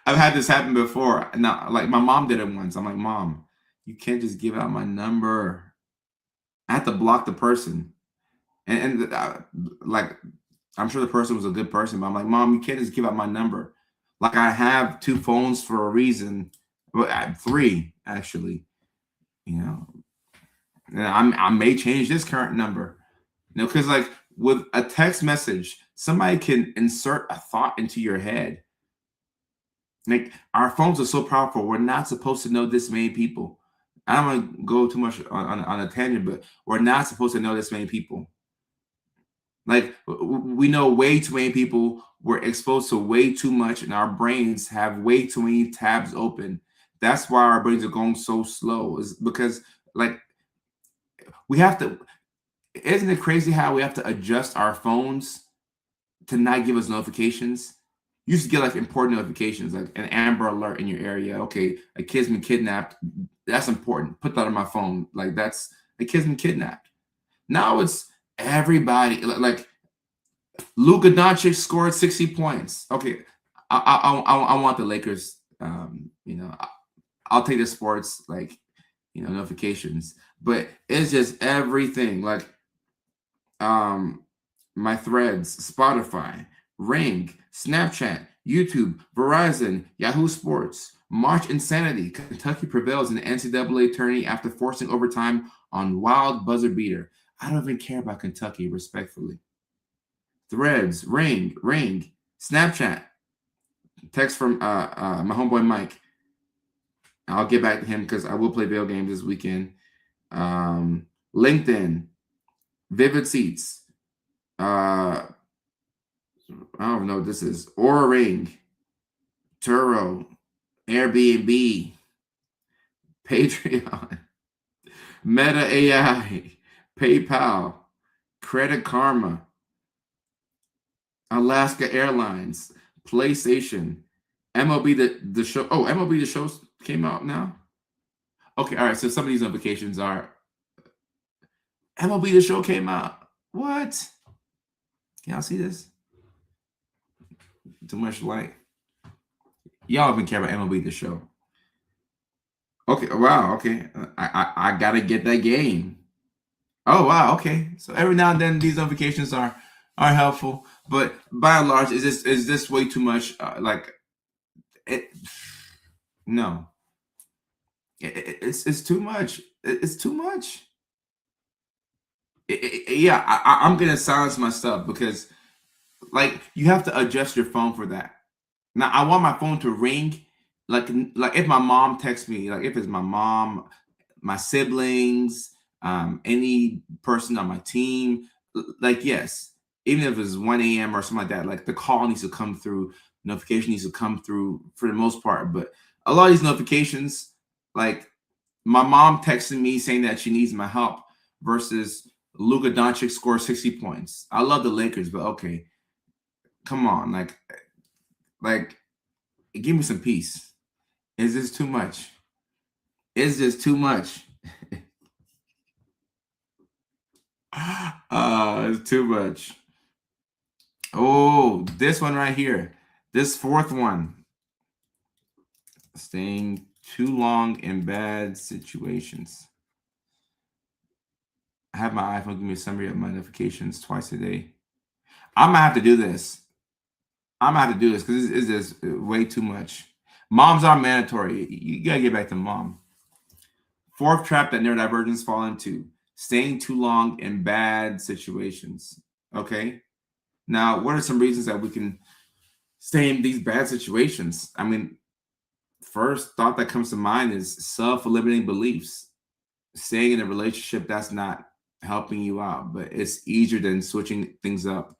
I've had this happen before. Now, like, my mom did it once. I'm like, Mom, you can't just give out my number. I have to block the person. And like, I'm sure the person was a good person, but I'm like, Mom, you can't just give out my number. Like, I have two phones for a reason. Well, three actually. You know, and I may change this current number. Because like with a text message, somebody can insert a thought into your head. Like, our phones are so powerful. We're not supposed to know this many people. I don't want to go too much on a tangent, but we're not supposed to know this many people. Like, we know way too many people. We're exposed to way too much, and our brains have way too many tabs open. That's why our brains are going so slow. Is because, like, we have to. Isn't it crazy how we have to adjust our phones to not give us notifications? You used to get like important notifications, like an Amber Alert in your area. Okay, a kid's been kidnapped. That's important. Put that on my phone. Like, that's a kid's been kidnapped. Now it's everybody. Like, Luka Doncic scored 60 points. Okay, I want the Lakers. I'll take the sports, like, notifications, but it's just everything. Like, um, my threads, Spotify, Ring, Snapchat, YouTube, Verizon, Yahoo Sports. March insanity. Kentucky prevails in the NCAA tourney after forcing overtime on wild buzzer beater. I don't even care about Kentucky, respectfully. Threads, Ring, Snapchat. Text from my homeboy Mike. I'll get back to him because I will play video games this weekend. LinkedIn, Vivid Seats. I don't know what this is. Aura Ring, Turo, Airbnb, Patreon, Meta AI, PayPal, Credit Karma, Alaska Airlines, PlayStation, MLB the show. Oh, MLB the show came out now. Okay, all right. So some of these notifications are MLB the show came out. What? Can y'all see this? Too much light. Y'all even care about MLB the show. Okay. Wow. Okay. I gotta get that game. Oh wow. Okay. So every now and then these notifications are helpful, but by and large, is this way too much? Like, it. No. It's too much. It's too much. Yeah. I'm gonna silence my stuff because Like you have to adjust your phone for that. Now I want my phone to ring like if my mom texts me, like if it's my mom, my siblings, any person on my team, like yes, even if it's 1 a.m. or something like that, like the call needs to come through, notification needs to come through for the most part. But a lot of these notifications, like my mom texting me saying that she needs my help versus Luka Doncic scores 60 points. I love the Lakers, but okay, come on, like give me some peace. Is this too much? Is this too much? It's too much. Oh, this one right here. This fourth one. Staying too long in bad situations. I have my iPhone give me a summary of my notifications twice a day. I'm gonna have to do this. I'm gonna have to do this because it's just way too much. Moms are mandatory. You gotta get back to mom. Fourth trap that neurodivergents fall into: staying too long in bad situations. Okay. Now, what are some reasons that we can stay in these bad situations? I mean, first thought that comes to mind is self-limiting beliefs. Staying in a relationship that's not helping you out, but it's easier than switching things up.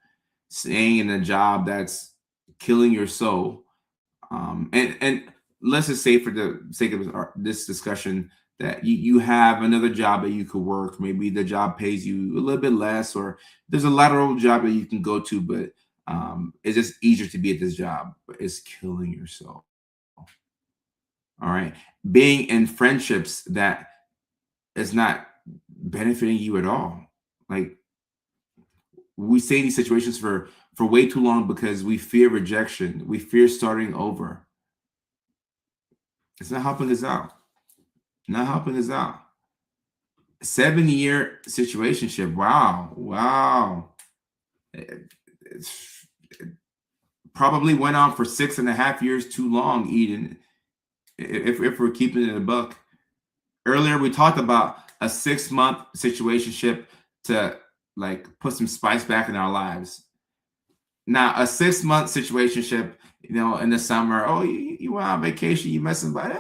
Staying in a job that's killing your soul. And let's just say for the sake of this discussion that you have another job that you could work. Maybe the job pays you a little bit less, or there's a lateral job that you can go to, but it's just easier to be at this job, but it's killing your soul. All right. Being in friendships that is not benefiting you at all. Like we stay in these situations for way too long because we fear rejection. We fear starting over. It's not helping us out. Not helping us out. 7 year situationship. Wow. Wow. It's, it probably went on for 6.5 years too long, Eden. If we're keeping it in a buck. Earlier we talked about a 6 month situationship to like put some spice back in our lives. Now a 6 month situationship, in the summer, oh, you went on vacation, you met somebody,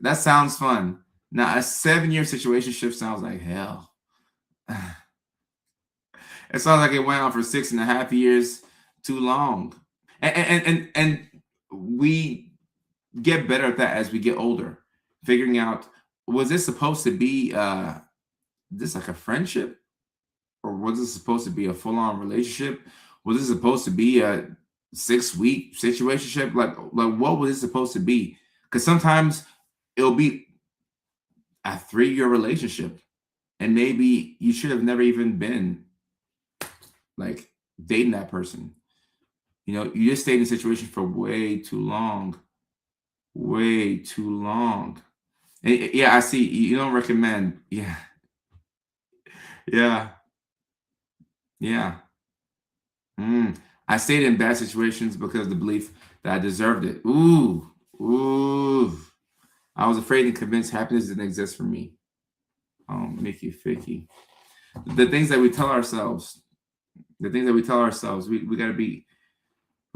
that sounds fun. Now a 7 year situationship sounds like hell. It sounds like it went on for 6.5 years, too long. And we get better at that as we get older, figuring out, was this supposed to be this like a friendship, or was this supposed to be a full-on relationship? Was this supposed to be a 6 week situationship? Like what was it supposed to be? Because sometimes it'll be a 3 year relationship, and maybe you should have never even been like dating that person. You just stayed in a situation for way too long. Way too long. Yeah, I see. You don't recommend. Yeah, yeah, yeah. Mm. I stayed in bad situations because of the belief that I deserved it. Ooh, ooh. I was afraid and convinced happiness didn't exist for me. Oh, Mickey Ficky. The things that we tell ourselves, we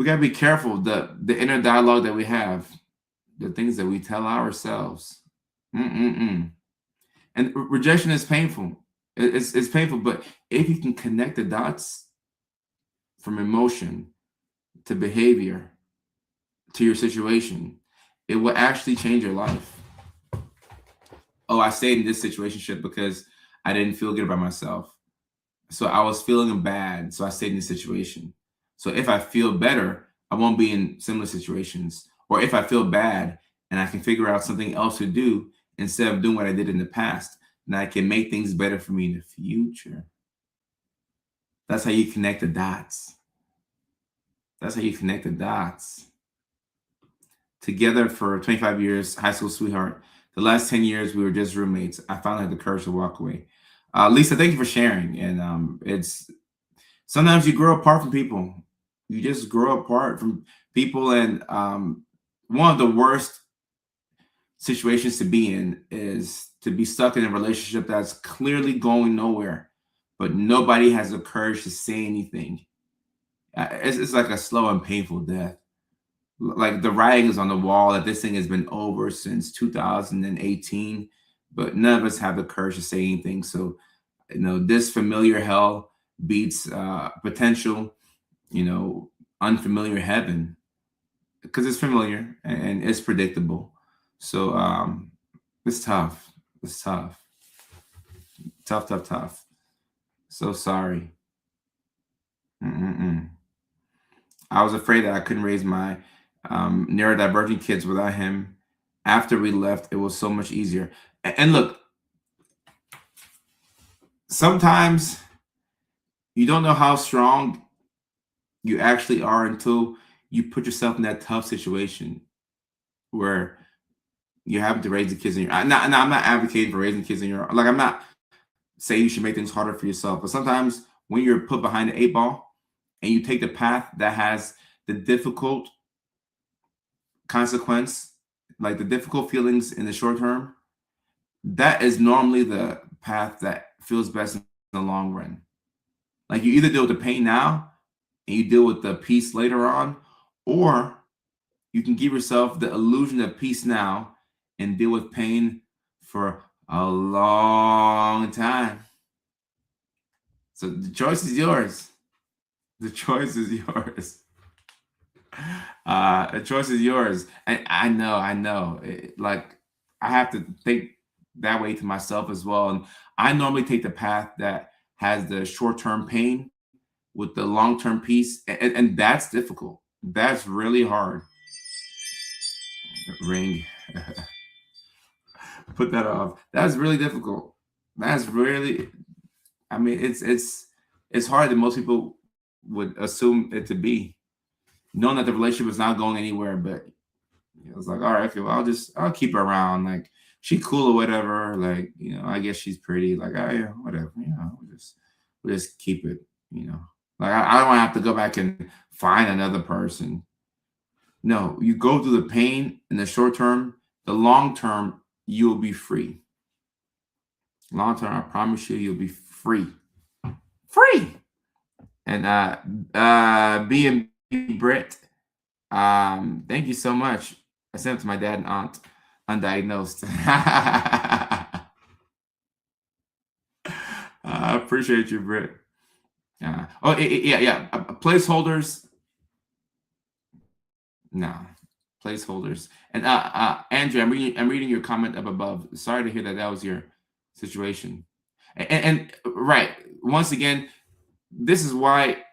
gotta be careful. The inner dialogue that we have, the things that we tell ourselves. Mm-mm-mm. And rejection is painful. It's painful, but if you can connect the dots from emotion to behavior to your situation, it will actually change your life. Oh, I stayed in this situationship because I didn't feel good about myself. So I was feeling bad. So I stayed in this situation. So if I feel better, I won't be in similar situations. Or if I feel bad and I can figure out something else to do instead of doing what I did in the past, then I can make things better for me in the future. That's how you connect the dots. That's how you connect the dots. Together for 25 years, high school sweetheart. The last 10 years, we were just roommates. I finally had the courage to walk away. Lisa, thank you for sharing. And it's sometimes you grow apart from people. You just grow apart from people. And one of the worst situations to be in is to be stuck in a relationship that's clearly going nowhere. but nobody has the courage to say anything. It's like a slow and painful death. Like the writing is on the wall that this thing has been over since 2018, but none of us have the courage to say anything. So, this familiar hell beats potential, unfamiliar heaven, because it's familiar and it's predictable. So it's tough. It's tough. Tough, tough, tough. So sorry. Mm-mm-mm. I was afraid that I couldn't raise my neurodivergent kids without him. After we left, it was so much easier. And look, sometimes you don't know how strong you actually are until you put yourself in that tough situation where you're having to raise the kids in your. I'm not advocating for raising kids in your. Like, I'm not saying you should make things harder for yourself, but sometimes when you're put behind the 8 ball and you take the path that has the difficult consequence, like the difficult feelings in the short term, that is normally the path that feels best in the long run. Like, you either deal with the pain now and you deal with the peace later on, or you can give yourself the illusion of peace now and deal with pain for a long time. So the choice is yours. The choice is yours. The choice is yours. And I know. Like, I have to think that way to myself as well. And I normally take the path that has the short-term pain with the long-term peace. And that's difficult. That's really hard. Ring. Put that off. That's really difficult. That's really, I mean, it's hard than most people would assume it to be, knowing that the relationship is not going anywhere. But it was like, all right, okay, well, I'll keep her around. Like, she cool or whatever. Like, I guess she's pretty. Like, oh yeah, whatever. We'll just keep it. Like, I don't want to have to go back and find another person. No, you go through the pain in the short term. The long term, you'll be free. Long term, I promise you, you'll be free. Free. And B&B Brit, thank you so much. I sent it to my dad and aunt, undiagnosed. I appreciate you, Brit. Yeah. Placeholders. No, placeholders. And Andrew, I'm reading your comment up above. Sorry to hear that was your situation. And right, once again, this is why,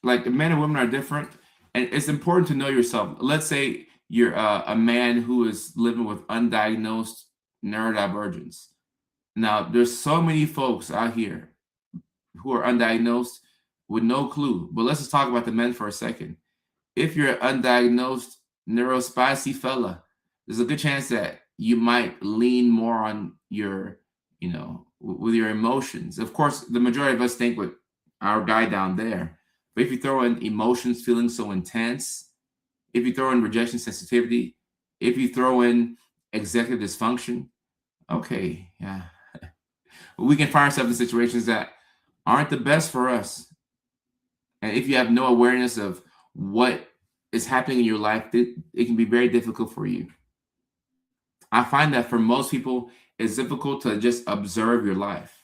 like, men and women are different, and it's important to know yourself. Let's say you're a man who is living with undiagnosed neurodivergence. Now, there's so many folks out here who are undiagnosed with no clue. But let's just talk about the men for a second. If you're an undiagnosed neurospicy fella, there's a good chance that you might lean more on your, with your emotions. Of course, the majority of us think with our guy down there. But if you throw in emotions feeling so intense, if you throw in rejection sensitivity, if you throw in executive dysfunction, okay, yeah. We can find ourselves in situations that aren't the best for us. And if you have no awareness of what is happening in your life, it can be very difficult for you. I find that for most people, it's difficult to just observe your life.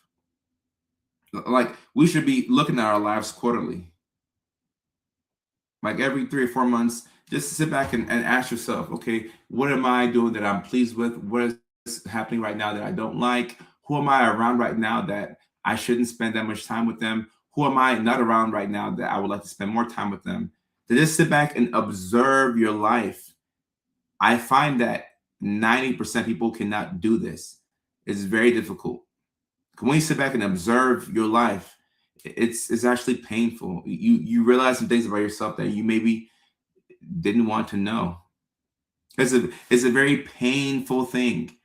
Like, we should be looking at our lives quarterly. Like, every 3 or 4 months, just sit back and ask yourself, okay, what am I doing that I'm pleased with? What is happening right now that I don't like? Who am I around right now that I shouldn't spend that much time with them? Who am I not around right now that I would like to spend more time with them? To just sit back and observe your life. I find that 90% of people cannot do this. It's very difficult. When you sit back and observe your life, it's actually painful. You realize some things about yourself that you maybe didn't want to know. It's a very painful thing.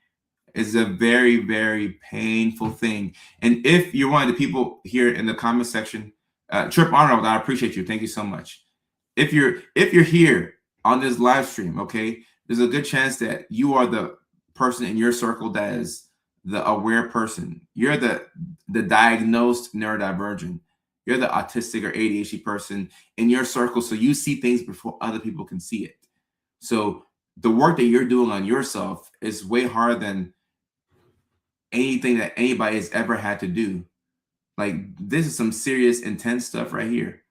It's a very, very painful thing. And if you're one of the people here in the comment section, Trip Arnold, I appreciate you. Thank you so much. If you're here on this live stream, okay, there's a good chance that you are the person in your circle that is the aware person. You're the diagnosed neurodivergent. You're the autistic or ADHD person in your circle. So you see things before other people can see it. So the work that you're doing on yourself is way harder than anything that anybody has ever had to do. Like, this is some serious, intense stuff right here.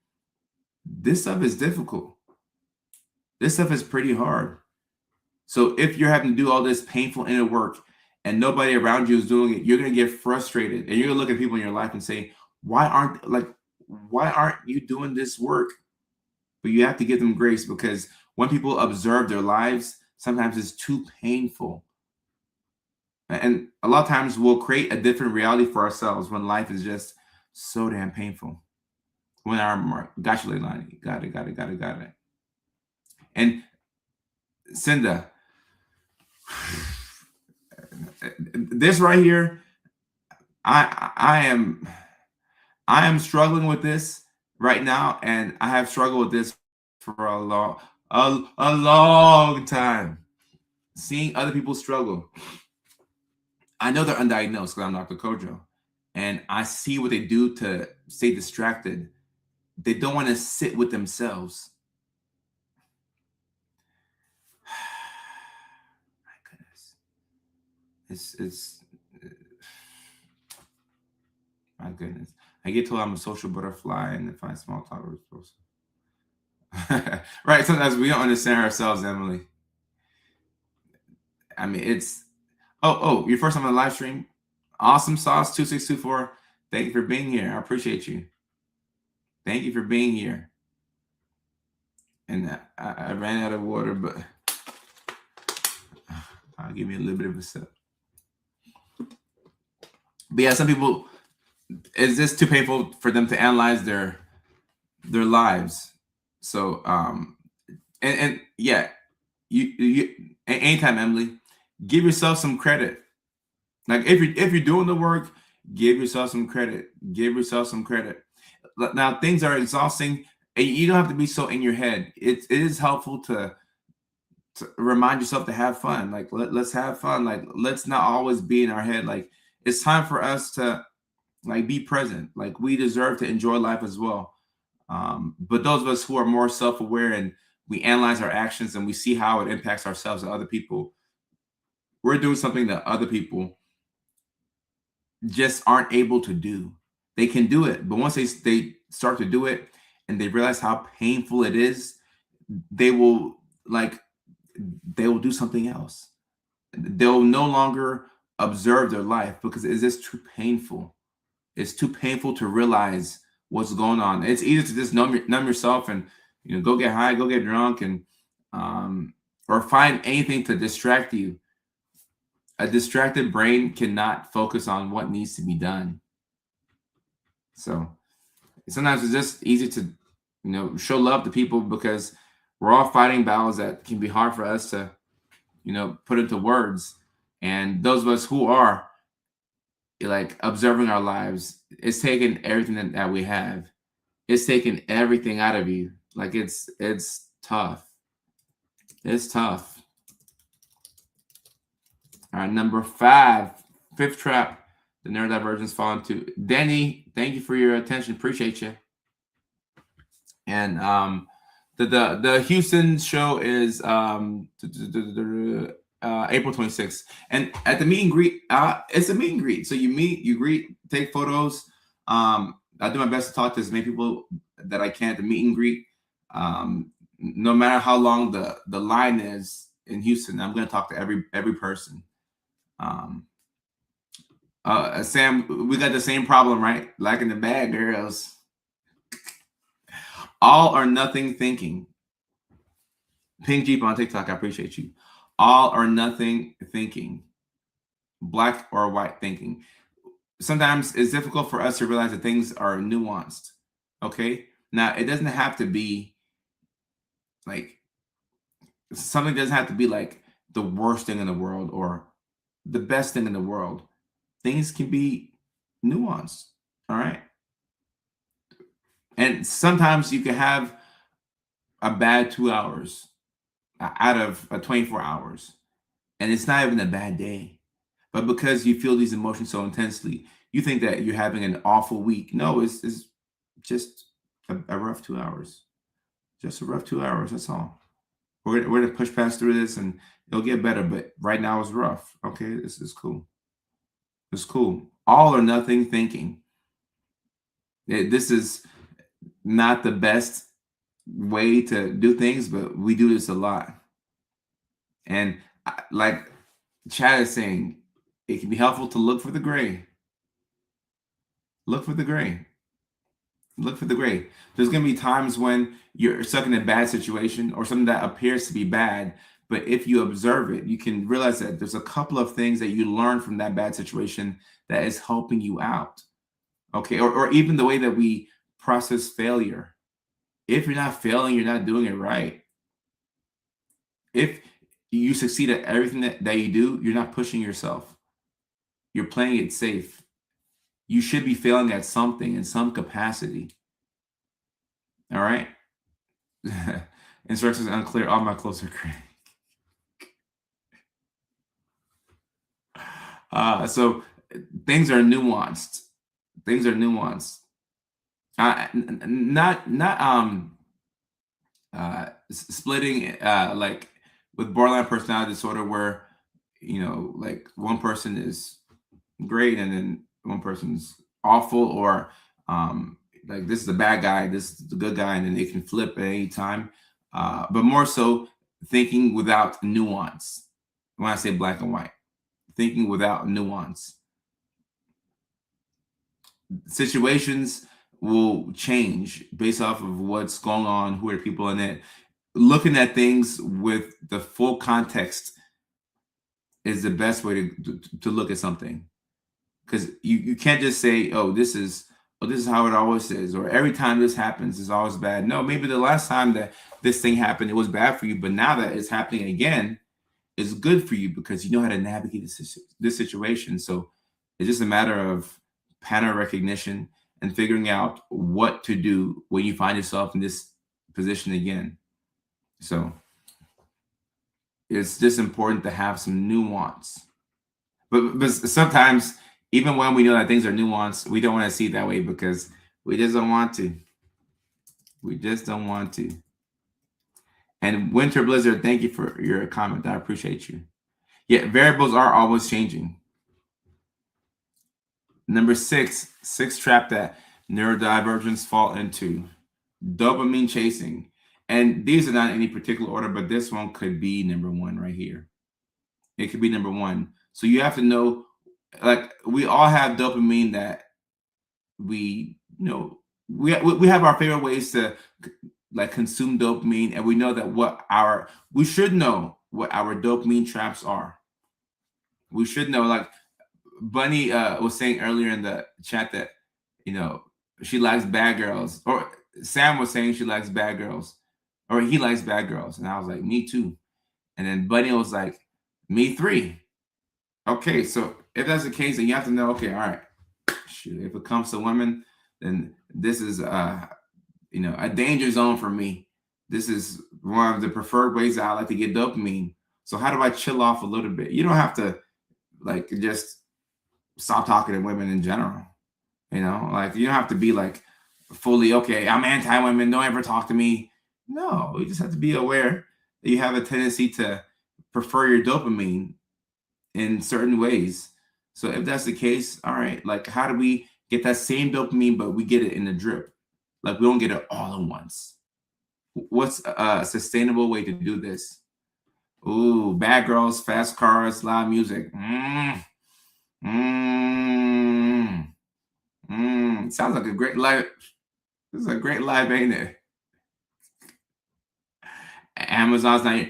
This stuff is difficult. This stuff is pretty hard. So if you're having to do all this painful inner work and nobody around you is doing it, you're going to get frustrated, and you're going to look at people in your life and say, why aren't you doing this work? But you have to give them grace, because when people observe their lives, sometimes it's too painful. And a lot of times we'll create a different reality for ourselves when life is just so damn painful. When our got you, Leilani. Got it. And Cinda, this right here, I am struggling with this right now, and I have struggled with this for a long time. Seeing other people struggle. I know they're undiagnosed because I'm Dr. Kojo, and I see what they do to stay distracted. They don't want to sit with themselves. My goodness. It's my goodness. I get told I'm a social butterfly and if I small talk, we're supposed to. Right. Sometimes we don't understand ourselves, Emily. I mean, it's your first time on the live stream. Awesome sauce 2624. Thank you for being here. I appreciate you. Thank you for being here. And I ran out of water, but I'll give me a little bit of a sip. But yeah, some people, it's just too painful for them to analyze their lives. So and yeah, you anytime, Emily, give yourself some credit. Like, if you're doing the work, give yourself some credit. Give yourself some credit. Now, things are exhausting, and you don't have to be so in your head. It is helpful to remind yourself to have fun. Like, let's have fun. Like, let's not always be in our head. Like, it's time for us to, like, be present. Like, we deserve to enjoy life as well. But those of us who are more self-aware and we analyze our actions and we see how it impacts ourselves and other people, we're doing something that other people just aren't able to do. They can do it, but once they start to do it and they realize how painful it is, they will do something else. They'll no longer observe their life because it's just too painful. It's too painful to realize what's going on. It's easy to just numb yourself and go get high, go get drunk, and or find anything to distract you. A distracted brain cannot focus on what needs to be done. So sometimes it's just easy to show love to people because we're all fighting battles that can be hard for us to put into words. And those of us who are like observing our lives, it's taken everything that we have. It's taken everything out of you. Like, it's tough. It's tough. All right, number 5, fifth trap the neurodivergents fall into. Denny, thank you for your attention. Appreciate you. And the Houston show is April 26th. And at the meet and greet, it's a meet and greet. So you meet, you greet, take photos. I do my best to talk to as many people that I can at the meet and greet. No matter how long the line is in Houston, I'm going to talk to every person. Sam, we got the same problem, right? Like in the bag, girls. All or nothing thinking. Pink Jeep on TikTok, I appreciate you. All or nothing thinking. Black or white thinking. Sometimes it's difficult for us to realize that things are nuanced. Okay? Now, it doesn't have to be like, something doesn't have to be like the worst thing in the world or the best thing in the world. Things can be nuanced. All right? And sometimes you can have a bad 2 hours out of 24 hours, and it's not even a bad day. but because you feel these emotions so intensely, you think that you're having an awful week. No, it's just a rough 2 hours. Just a rough 2 hours. That's all. We're gonna push past through this, and it'll get better. But right now it's rough. Okay, this is cool. It's cool. All or nothing thinking. This is not the best way to do things, but we do this a lot. And like Chad is saying, it can be helpful to look for the gray. Look for the gray. Look for the gray. There's going to be times when you're stuck in a bad situation or something that appears to be bad. But if you observe it, you can realize that there's a couple of things that you learn from that bad situation that is helping you out. Okay. Or even the way that we process failure. If you're not failing, you're not doing it right. If you succeed at everything that you do, you're not pushing yourself. You're playing it safe. You should be failing at something in some capacity. All right. Instructions unclear. All my clothes are gray. So things are nuanced. Things are nuanced. Not splitting like with borderline personality disorder, where like one person is great and then one person's awful, or like this is the bad guy, this is the good guy, and then they can flip at any time. But more so thinking without nuance. When I say black and white, thinking without nuance. Situations will change based off of what's going on, who are the people in it. Looking at things with the full context is the best way to look at something, because you can't just say, this is how it always is, or every time this happens is always bad. No, maybe the last time that this thing happened, it was bad for you, but now that it's happening again, it's good for you because you know how to navigate this situation. So it's just a matter of pattern recognition and figuring out what to do when you find yourself in this position again. So it's just important to have some nuance. But sometimes, even when we know that things are nuanced, we don't want to see it that way because we just don't want to. We just don't want to. And Winter Blizzard, thank you for your comment. I appreciate you. Yeah, variables are always changing. Number six trap that neurodivergents fall into: dopamine chasing. And these are not in any particular order, but this one could be number one right here. It could be number one. So you have to know, like, we all have dopamine that we we have our favorite ways to like consume dopamine, and we know that we should know what our dopamine traps are. We should know, like Bunny was saying earlier in the chat that she likes bad girls, or Sam was saying she likes bad girls, or he likes bad girls, and I was like, me too. And then Bunny was like, me three. Okay, so if that's the case, then you have to know, okay, all right, shoot, if it comes to women, then this is a danger zone for me. This is one of the preferred ways that I like to get dopamine. So how do I chill off a little bit? You don't have to like just stop talking to women in general. Like you don't have to be like fully, okay, I'm anti-women, don't ever talk to me. No, you just have to be aware that you have a tendency to prefer your dopamine in certain ways. So if that's the case, all right, like how do we get that same dopamine, but we get it in a drip? Like we don't get it all at once. What's a sustainable way to do this? Ooh, bad girls, fast cars, loud music. Sounds like a great life. This is a great life, ain't it? Amazon's not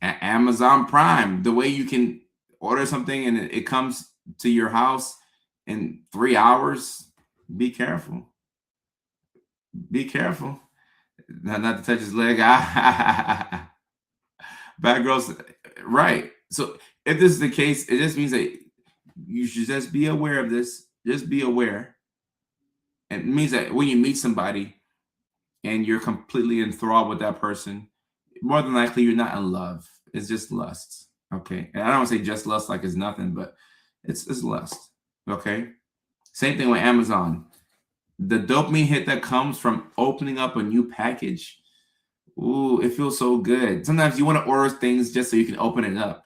Amazon Prime. The way you can order something and it comes to your house in 3 hours. Be careful. Be careful. Not to touch his leg. Bad girls, right? So if this is the case, it just means that you should just be aware of this. Just be aware. It means that when you meet somebody and you're completely enthralled with that person, more than likely you're not in love. It's just lust. Okay. And I don't want to say just lust like it's nothing, but It's lust. Okay. Same thing with Amazon. The dopamine hit that comes from opening up a new package. Ooh, it feels so good. Sometimes you want to order things just so you can open it up.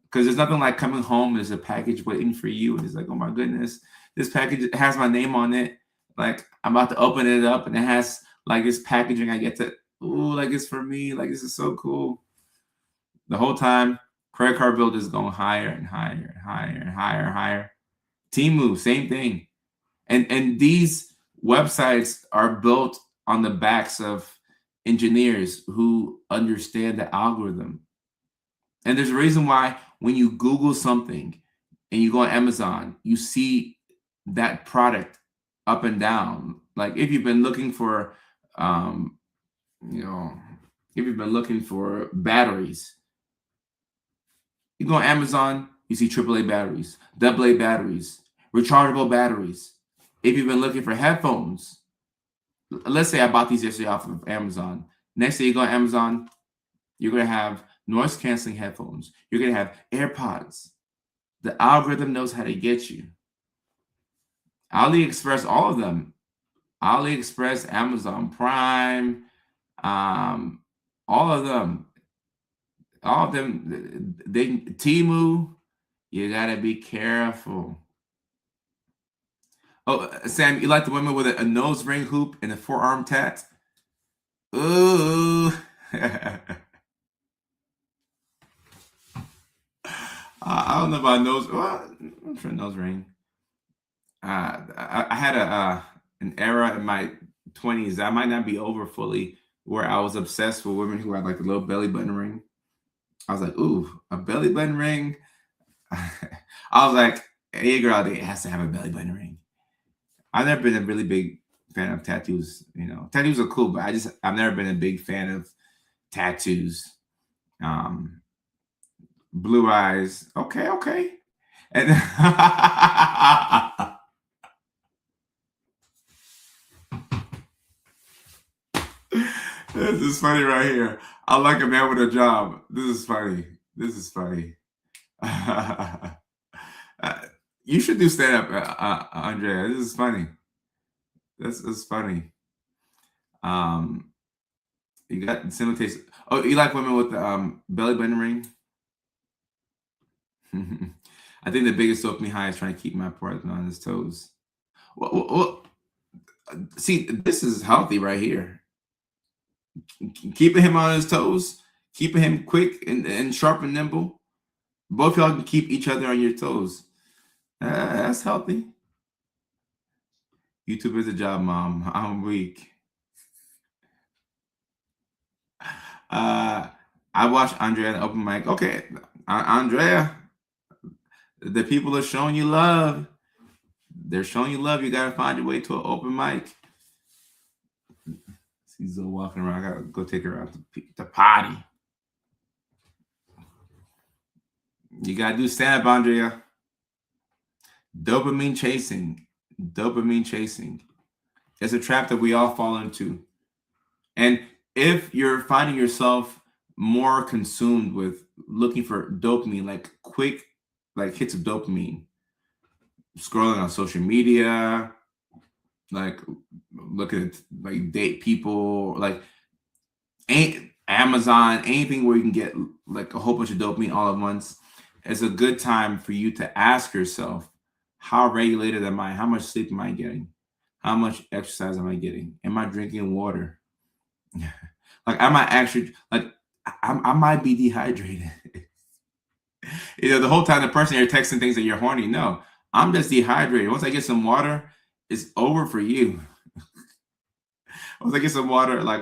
Because there's nothing like coming home, there's a package waiting for you, and it's like, oh my goodness, this package has my name on it. Like I'm about to open it up, and it has like this packaging. I get to, ooh, like it's for me. Like this is so cool. The whole time, credit card bill is going higher and higher and higher and higher and higher. Temu, same thing. And these websites are built on the backs of engineers who understand the algorithm. And there's a reason why when you Google something and you go on Amazon, you see that product up and down. Like if you've been looking for, um, you know, if you've been looking for batteries, you go on Amazon, you see AAA batteries, AA batteries, rechargeable batteries. If you've been looking for headphones, let's say I bought these yesterday off of Amazon. Next day you go on Amazon, you're gonna have noise canceling headphones. You're gonna have AirPods. The algorithm knows how to get you. AliExpress, all of them. AliExpress, Amazon Prime, um, all of them. All of them. They Temu. You gotta be careful. Oh, Sam, you like the women with a nose ring hoop and a forearm tat? Ooh. I don't know about nose. Well, I'm sure nose ring. I had an era in my 20s. I might not be over fully where I was obsessed with women who had like a little belly button ring. I was like, ooh, a belly button ring. I was like, hey girl, it has to have a belly button ring. I've never been a really big fan of tattoos. You know, tattoos are cool, but I've never been a big fan of tattoos. Um, Blue eyes. Okay, okay. And this is funny right here. I like a man with a job. This is funny. This is funny. Uh, you should do stand up, Andrea. This is funny. This is funny. Um, you got similar taste. Oh, you like women with the belly button ring? I think the biggest dopamine high is trying to keep my partner on his toes. Well, see, this is healthy right here. Keeping him on his toes, keeping him quick and sharp and nimble. Both y'all can keep each other on your toes. That's healthy. YouTube is a job, mom. I'm weak. Uh, I watched Andrea at open mic. Okay, Andrea, the people are showing you love. They're showing you love. You gotta find your way to an open mic. See Zoe walking around. I gotta go take her out to potty. You gotta do stand up, Andrea. Dopamine chasing. Dopamine chasing. It's a trap that we all fall into. And if you're finding yourself more consumed with looking for dopamine, like quick, like hits of dopamine, scrolling on social media, like looking at like date people, like Amazon, anything where you can get like a whole bunch of dopamine all at once, it's a good time for you to ask yourself, how regulated am I? How much sleep am I getting? How much exercise am I getting? Am I drinking water? Like, am I actually like I might be dehydrated? You know, the whole time the person you're texting thinks that you're horny. No, I'm just dehydrated. Once I get some water, it's over for you. Once I get some water, like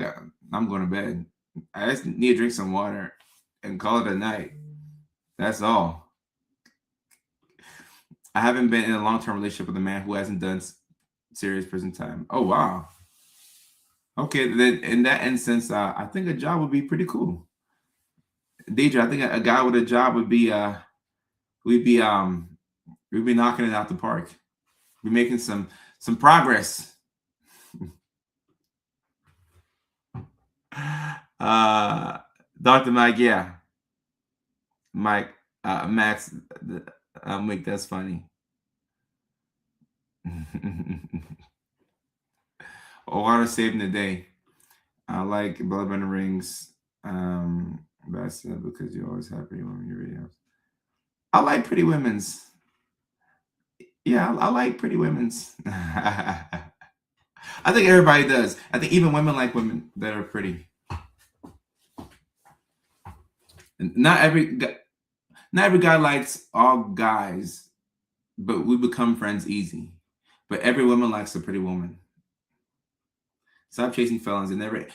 I'm going to bed. I just need to drink some water and call it a night. That's all. I haven't been in a long-term relationship with a man who hasn't done serious prison time. Oh wow. Okay, then in that instance, I think a job would be pretty cool. DJ, I think a guy with a job would be we'd be we'd be knocking it out the park. We're making some progress. uh Dr. Mike, yeah. Mike, Max, Mike, that's funny. Water saving the day. I like blood and rings. That's because you always have pretty women in your videos. I like pretty women's. Yeah, I like pretty women's. I think everybody does. I think even women like women that are pretty. Not every not every guy likes all guys, but we become friends easy. But every woman likes a pretty woman. Stop chasing felons and never.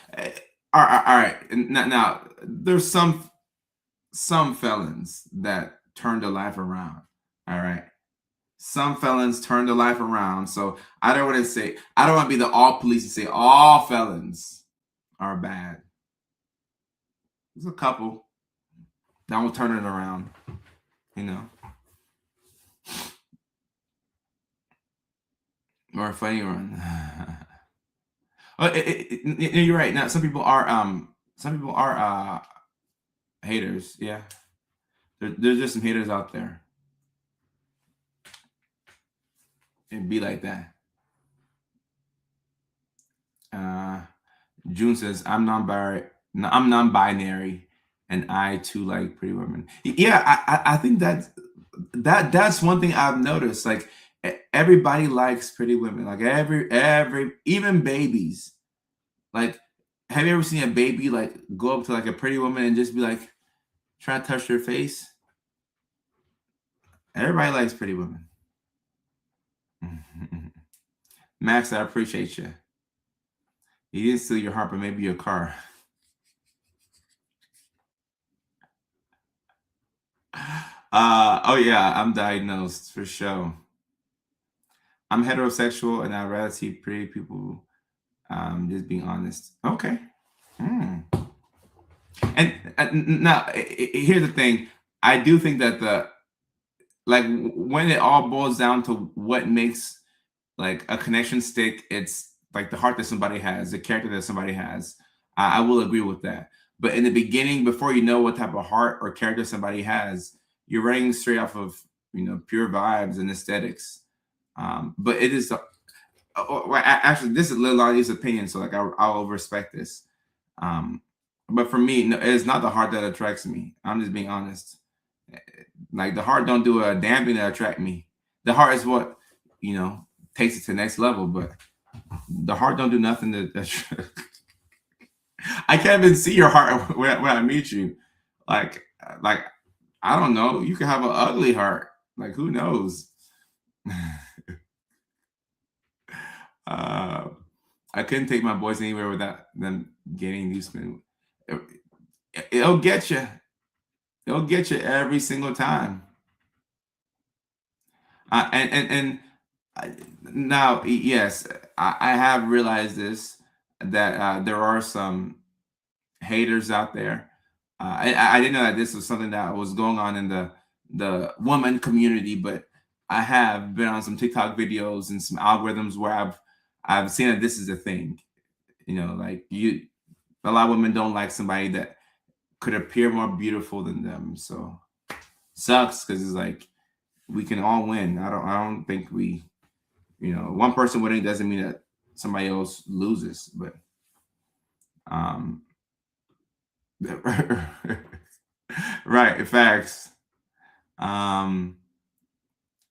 All right. Now there's some felons that turn their life around. All right. Some felons turn their life around. So I don't want to say, I don't want to be the all police and say all felons are bad. There's a couple that will turn it around, you know. Or a funny one. Oh, you're right. Now some people are haters. Yeah. There's just some haters out there. It'd be like that. June says, I'm non-binary, and I too like pretty women. Yeah, I think that's one thing I've noticed. Like everybody likes pretty women. Like every even babies. Like, have you ever seen a baby like go up to like a pretty woman and just be like, try to touch their face? Everybody likes pretty women. Max, I appreciate you. He didn't steal your heart, but maybe your car. Oh yeah, I'm diagnosed for sure. I'm heterosexual, and I'd rather see pretty people. Just being honest. Okay. Mm. And now, here's the thing. I do think that when it all boils down to what makes like a connection stick, it's like the heart that somebody has, the character that somebody has. I will agree with that. But in the beginning, before you know what type of heart or character somebody has, you're running straight off of pure vibes and aesthetics. But it is actually, this is Lilani's opinion, so like I'll respect this. But for me, no, it's not the heart that attracts me. I'm just being honest. Like the heart don't do a damn thing to attract me. The heart is what takes it to the next level, but the heart don't do nothing to. I can't even see your heart when I meet you. Like I don't know. You could have an ugly heart. Like who knows? uh, I couldn't take my boys anywhere without them getting used to it. It'll get you. It'll get you every single time. Now, yes, I have realized this that there are some haters out there. I didn't know that this was something that was going on in the woman community, but I have been on some TikTok videos and some algorithms where I've seen that this is a thing. Like a lot of women don't like somebody that could appear more beautiful than them. So sucks because it's like we can all win. I don't think one person winning doesn't mean that somebody else loses, but um right, facts. Um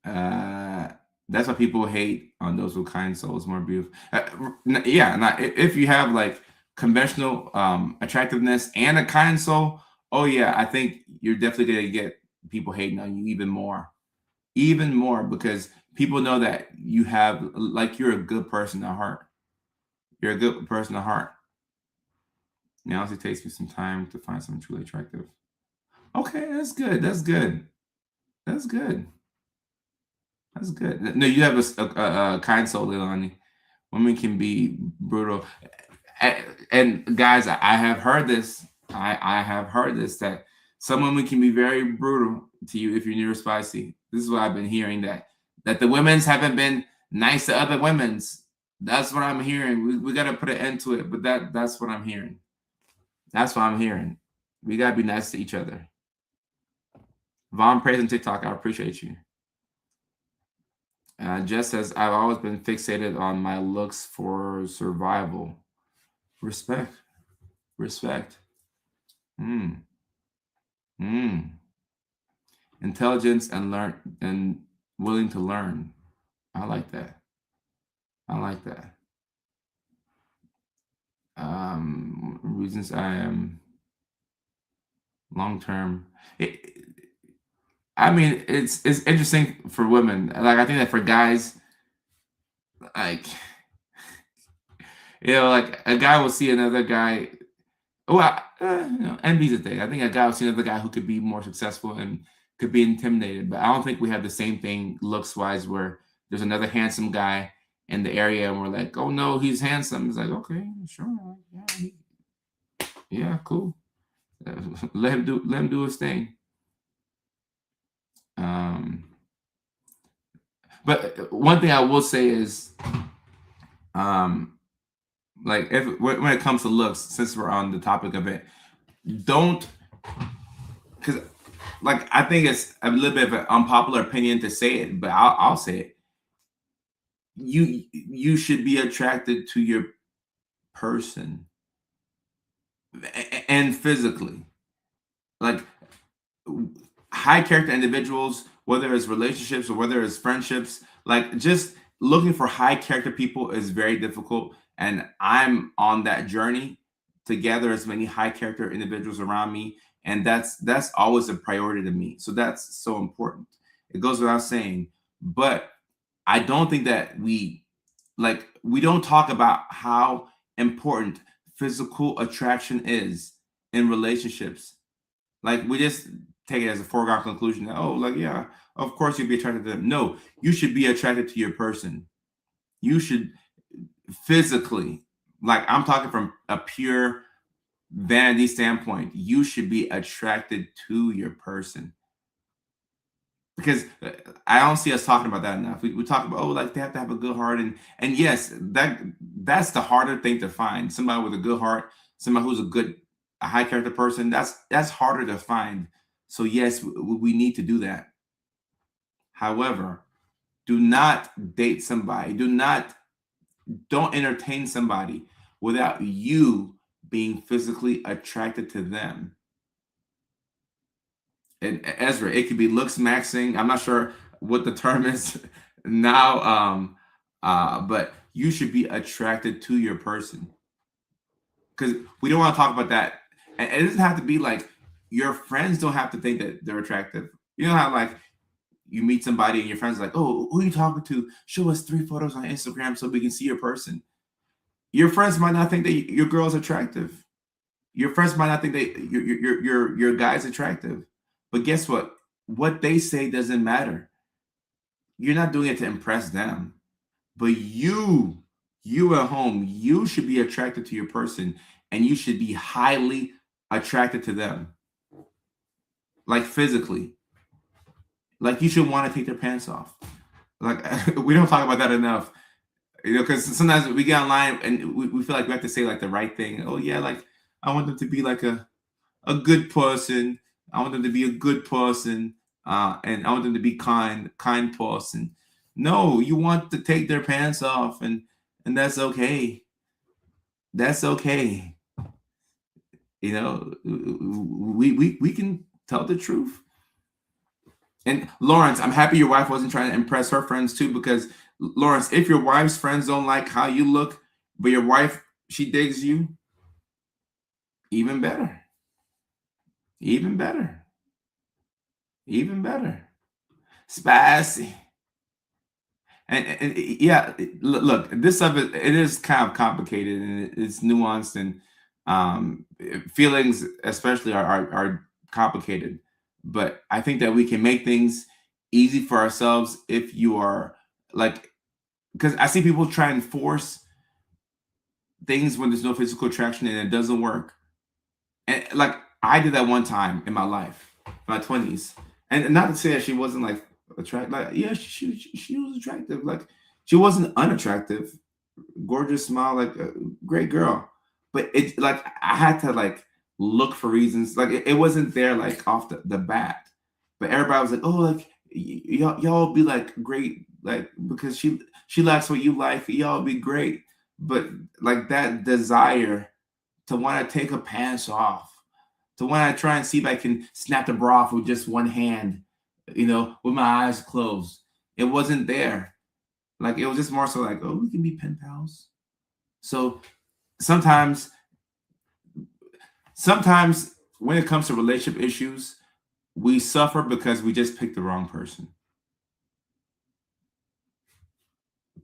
uh that's why people hate on those with kind souls more beautiful. Yeah, now if you have like conventional attractiveness and a kind soul, oh yeah, I think you're definitely gonna get people hating on you even more because people know that you have like you're a good person at heart. You're a good person at heart. Now it takes me some time to find someone truly attractive. Okay, that's good. That's good. That's good. That's good. No, you have a kind soul, Leilani. Women can be brutal. And guys, I have heard this. I have heard this that some women can be very brutal to you if you're near spicy. This is what I've been hearing that the women's haven't been nice to other women's. That's what I'm hearing. We got to put an end to it, but that's what I'm hearing. That's what I'm hearing. We got to be nice to each other. Vaughn praise on TikTok. I appreciate you. Jess says, I've always been fixated on my looks for survival. Respect. Respect. Mm. Mm. Intelligence and learn and willing to learn. I like that. I like that. Reasons I am long term. I mean, it's interesting for women. Like I think that for guys, like like a guy will see another guy. Well, envy's a thing. I think a guy will see another guy who could be more successful and could be intimidated. But I don't think we have the same thing looks wise where there's another handsome guy in the area and we're like, oh no, he's handsome. It's like, okay, sure, yeah, cool. Let him do his thing. Um, but one thing I will say is, um, like if when it comes to looks, since we're on the topic of it, don't because like I think it's a little bit of an unpopular opinion to say it, but I'll say it. You should be attracted to your person and physically. Like high character individuals, whether it's relationships or whether it's friendships, like just looking for high character people is very difficult. And I'm on that journey to gather as many high character individuals around me. And that's always a priority to me. So that's so important. It goes without saying. But I don't think that we don't talk about how important physical attraction is in relationships. Like we just take it as a foregone conclusion that like yeah, of course you'd be attracted to them. No, you should be attracted to your person. You should physically, like I'm talking from a pure vanity standpoint, you should be attracted to your person. Because I don't see us talking about that enough. We talk about like they have to have a good heart, and yes, that's the harder thing to find. Somebody with a good heart, somebody who's a high character person. That's harder to find. So yes, we need to do that. However, do not date somebody. Don't entertain somebody without you being physically attracted to them. And Ezra, it could be looks maxing. I'm not sure what the term is now, but you should be attracted to your person because we don't want to talk about that. And it doesn't have to be like your friends don't have to think that they're attractive. You know how like you meet somebody and your friends are like, oh, who are you talking to? Show us 3 photos on Instagram so we can see your person. Your friends might not think that your girl's attractive. Your friends might not think that your guy's attractive. But guess what? What they say doesn't matter. You're not doing it to impress them. But you at home, you should be attracted to your person and you should be highly attracted to them. Like physically. Like you should want to take their pants off. Like we don't talk about that enough. Because sometimes we get online and we feel like we have to say like the right thing. Oh yeah, like I want them to be like a good person. I want them to be a good person, and I want them to be kind person. No, you want to take their pants off, and that's okay. That's okay. We can tell the truth. And Lawrence, I'm happy your wife wasn't trying to impress her friends too, because Lawrence, if your wife's friends don't like how you look, but your wife she digs you, even better. Even better. Even better. Spicy. And yeah, look, this stuff it is kind of complicated and it's nuanced and feelings especially are complicated. But I think that we can make things easy for ourselves if you are like because I see people try and force things when there's no physical attraction and it doesn't work. And like I did that one time in my life, my 20s. And not to say that she wasn't like attractive. Like, yeah, she was attractive. Like she wasn't unattractive. Gorgeous smile, like a great girl. But it I had to like look for reasons. Like it wasn't there like off the bat. but everybody was like, oh, like y'all be like great, like because she likes what you like, y'all be great. But like that desire to want to take her pants off, to want to try and see if I can snap the bra off with just one hand, with my eyes closed. It wasn't there. Like it was just more so like, oh, we can be pen pals. So sometimes when it comes to relationship issues, we suffer because we just picked the wrong person.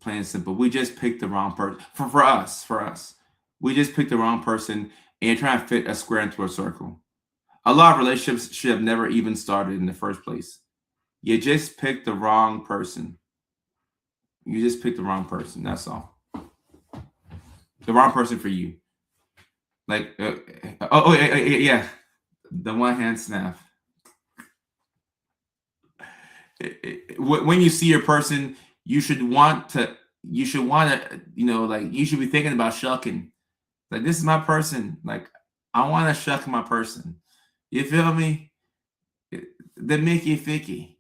Plain and simple. We just picked the wrong person. For us. We just picked the wrong person and you're trying to fit a square into a circle. A lot of relationships should have never even started in the first place. You just picked the wrong person. You just picked the wrong person. That's all. The wrong person for you. Like, yeah. The one hand snap. When you see your person, you should want to, like, you should be thinking about shucking. Like, this is my person. Like, I want to shuck my person. You feel me? The Mickey Ficky.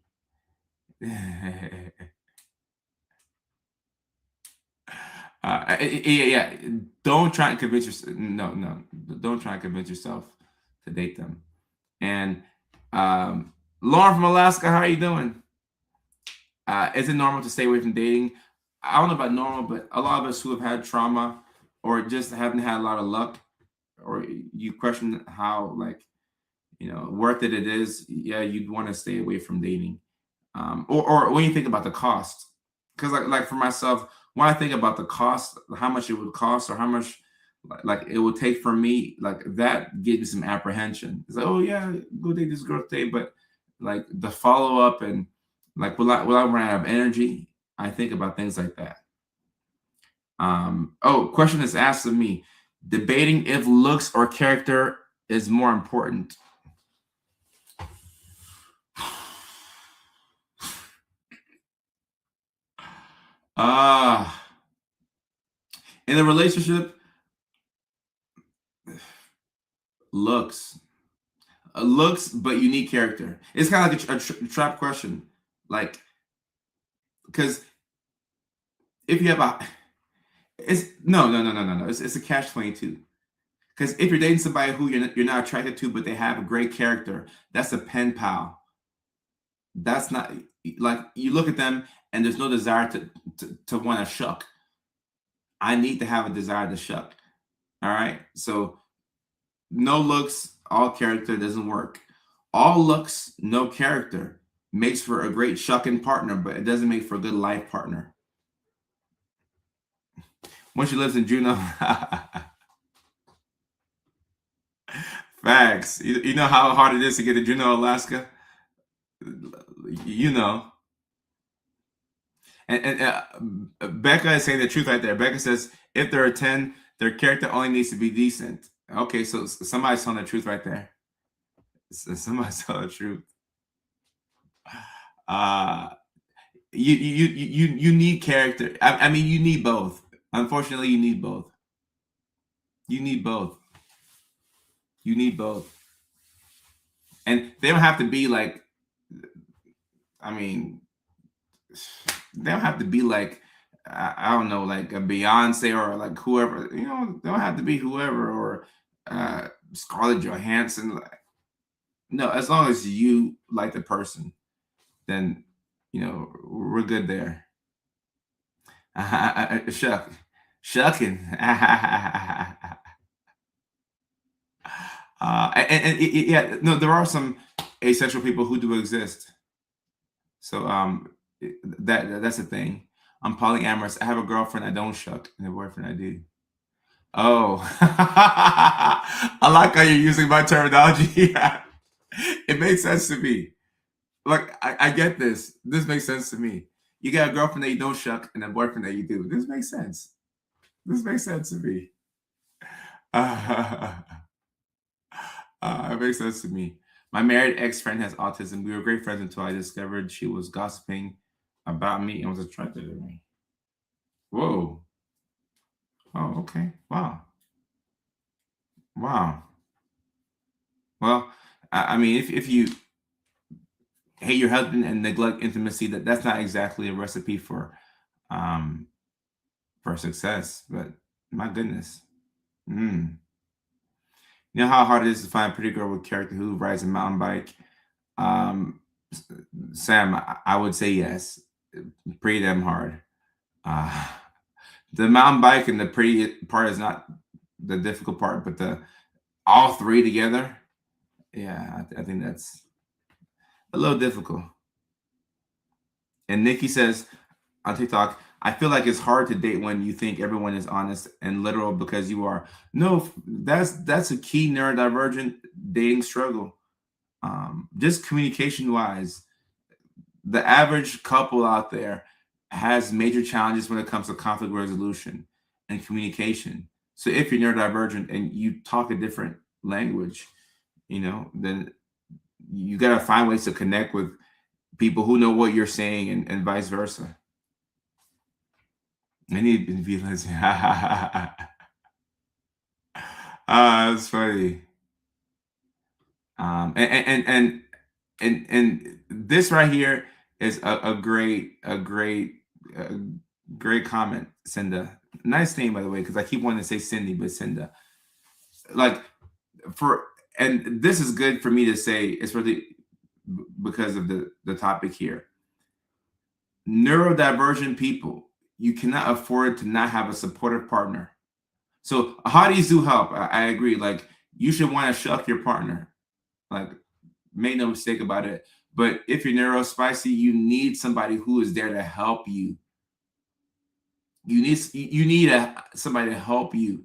Yeah. Don't try and convince yourself. No. Don't try and convince yourself to date them. And Lauren from Alaska, how are you doing? Is it normal to stay away from dating? I don't know about normal, but a lot of us who have had trauma or just haven't had a lot of luck, or you question how, like, worth it is. Yeah, you'd want to stay away from dating. Or when you think about the cost, because like for myself, when I think about the cost, how much it would cost, or how much like it would take for me, like that gives me some apprehension. It's like, oh yeah, go date this girl today, but like the follow up and like will I run out of energy? I think about things like that. Question is asked of me: debating if looks or character is more important. Uh in a relationship, looks. Looks, but you need character. It's kind of like a trap question, like, because if you have it's no. It's a catch 22. Because if you're dating somebody who you're not attracted to, but they have a great character, that's a pen pal. That's not, like, you look at them and there's no desire to want to shuck. I need to have a desire to shuck. All right, so no looks, all character doesn't work. All looks, no character makes for a great shucking partner, but it doesn't make for a good life partner. When she lives in Juneau, facts. You know how hard it is to get to Juneau, Alaska. You know, and Becca is saying the truth right there. Becca says if they're a 10, their character only needs to be decent. Okay, so somebody's telling the truth right there. Somebody's telling the truth. Uh you need character. I mean, you need both. Unfortunately, you need both. You need both. You need both. And they don't have to be like, I mean, they don't have to be like, I don't know, like a Beyonce or like whoever, they don't have to be whoever, or Scarlett Johansson. No, as long as you like the person, then, we're good there. Shucking. Yeah, no, there are some asexual people who do exist. So that's the thing. I'm polyamorous. I have a girlfriend I don't shuck, and a boyfriend I do. Oh, I like how you're using my terminology. It makes sense to me. Like, I get this. This makes sense to me. You got a girlfriend that you don't shuck and a boyfriend that you do. This makes sense. This makes sense to me. It makes sense to me. My married ex-friend has autism. We were great friends until I discovered she was gossiping about me and was attracted to me. Whoa. Oh, okay. Wow. Wow. Well, I mean, if you hate your husband and neglect intimacy, that's not exactly a recipe um for success. But my goodness. Mm. You know how hard it is to find a pretty girl with character who rides a mountain bike? Um, Sam, I would say yes. Pretty damn hard. Uh, the mountain bike and the pretty part is not the difficult part, but the all three together, yeah, I think that's a little difficult. And Nikki says on TikTok, I feel like it's hard to date when you think everyone is honest and literal because you are. No, that's a key neurodivergent dating struggle. Just communication wise, the average couple out there has major challenges when it comes to conflict resolution and communication. So if you're neurodivergent and you talk a different language, then you got to find ways to connect with people who know what you're saying and vice versa. I need to be less. That's funny. And this right here is a great comment, Cinda. Nice name, by the way, because I keep wanting to say Cindy, but Cinda. Like and this is good for me to say, especially because of the topic here. Neurodivergent people, you cannot afford to not have a supportive partner. So hotties do help. I agree. Like you should want to shuck your partner. Like make no mistake about it. But if you're neurospicy, you need somebody who is there to help you. You need somebody to help you.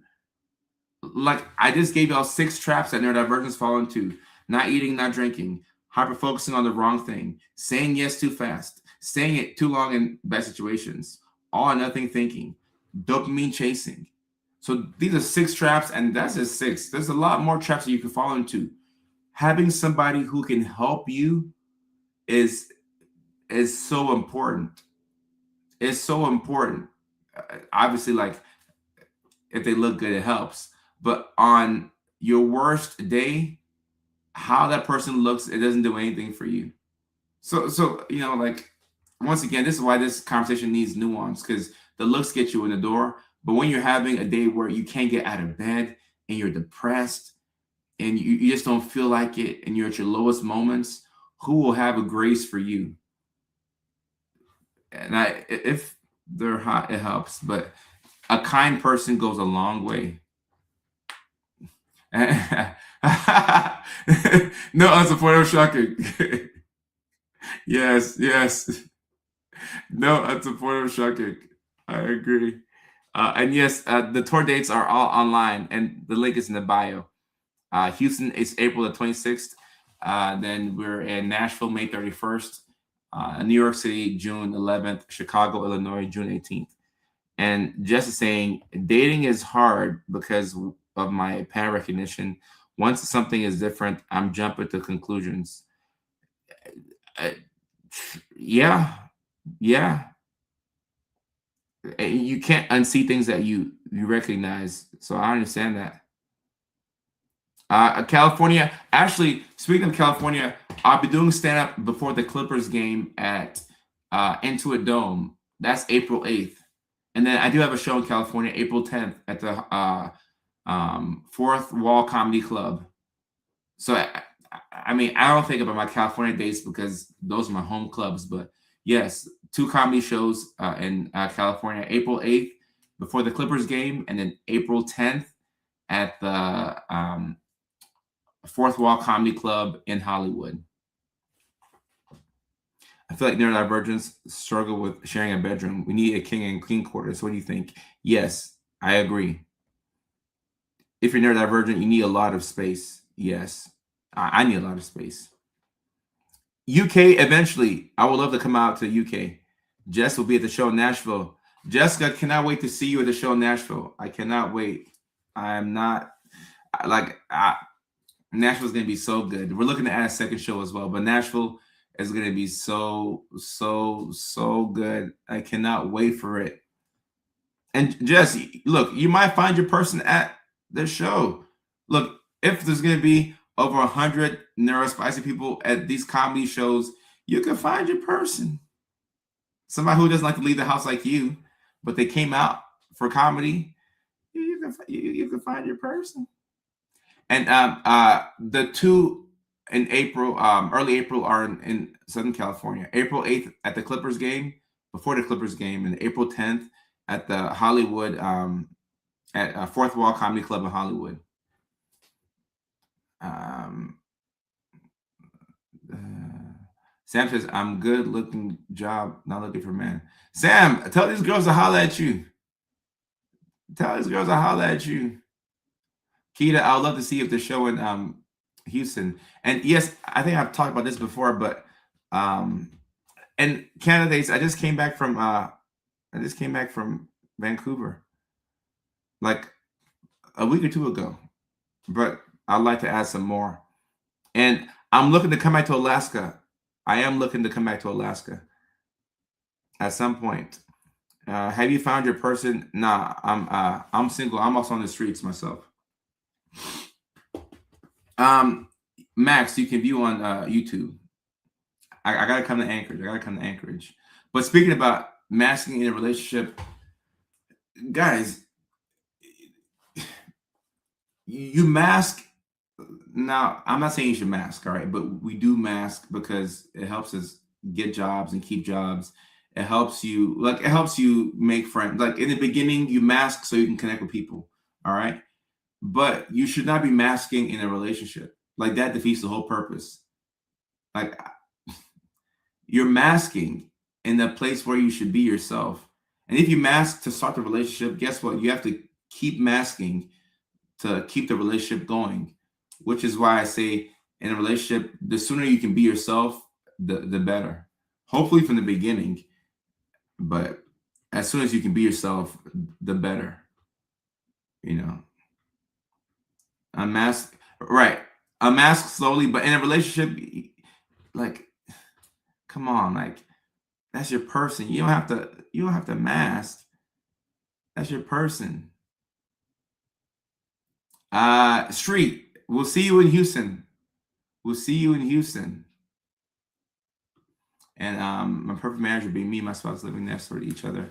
Like I just gave y'all 6 traps that neurodivergents fall into: not eating, not drinking, hyper focusing on the wrong thing, saying yes too fast, saying it too long in bad situations, all or nothing thinking, dopamine chasing. So these are 6 traps, and that's just 6. There's a lot more traps that you can fall into. Having somebody who can help you is so important. It's so important. Obviously, like if they look good, it helps. But on your worst day, how that person looks, it doesn't do anything for you. So like once again, this is why this conversation needs nuance, because the looks get you in the door. But when you're having a day where you can't get out of bed and you're depressed and you just don't feel like it and you're at your lowest moments, who will have a grace for you? And if they're hot, it helps. But a kind person goes a long way. No unsupportive shocking. Yes. No unsupportive shocking. I agree. And yes, the tour dates are all online, and the link is in the bio. Houston is April the 26th. Then we're in Nashville May 31st. New York City June 11th. Chicago, Illinois June 18th. And Jess is saying dating is hard because of my pattern recognition. Once something is different, I'm jumping to conclusions. Yeah. You can't unsee things that you recognize. So I understand that. California. Actually, speaking of California, I'll be doing stand up before the Clippers game at Intuit Dome. That's April 8th. And then I do have a show in California, April 10th at the Fourth Wall Comedy Club. So, I mean, I don't think about my California dates because those are my home clubs. But yes, 2 comedy shows in California, April 8th before the Clippers game, and then April 10th at the Fourth Wall Comedy Club in Hollywood. I feel like neurodivergents struggle with sharing a bedroom. We need a king and queen quarters. What do you think? Yes, I agree. If you're neurodivergent, you need a lot of space. Yes, I need a lot of space. UK eventually. I would love to come out to UK. Jess will be at the show in Nashville. Jessica, cannot wait to see you at the show in Nashville. I cannot wait. I am not Nashville's gonna be so good. We're looking to add a second show as well, but Nashville is gonna be so good. I cannot wait for it. And Jesse, look, you might find your person at the show. Look, if there's gonna be over 100 neurospicy people at these comedy shows, You can find your person. Somebody who doesn't like to leave the house like you, but they came out for comedy. You can find your person. And the two in April, early April, are in Southern California. April 8th at the Clippers game, before the Clippers game, and April 10th at the Hollywood, at Fourth Wall Comedy Club in Hollywood. Sam says, I'm good looking job, not looking for man. Sam, tell these girls to holler at you. Tell these girls to holler at you. Keita, I would love to see if the show in Houston. And yes, I think I've talked about this before, but and candidates, I just came back from Vancouver like a week or two ago, but I'd like to add some more. And I'm looking to come back to Alaska. I am looking to come back to Alaska at some point. Have you found your person? Nah, I'm single. I'm also on the streets myself. Max, you can view on YouTube. I gotta come to Anchorage. But speaking about masking in a relationship, guys, you mask. Now, I'm not saying you should mask, all right, but we do mask because it helps us get jobs and keep jobs. It helps you make friends. Like in the beginning, you mask so you can connect with people, all right? But you should not be masking in a relationship. Like that defeats the whole purpose. Like you're masking in the place where you should be yourself. And if you mask to start the relationship, guess what? You have to keep masking to keep the relationship going, which is why I say in a relationship, the sooner you can be yourself, the better. Hopefully from the beginning, but as soon as you can be yourself, the better. You know, unmask, right? Unmask slowly, but in a relationship, like, come on, like that's your person. You don't have to mask. That's your person. Street. We'll see you in Houston. And my perfect marriage would be me and my spouse living next door to each other.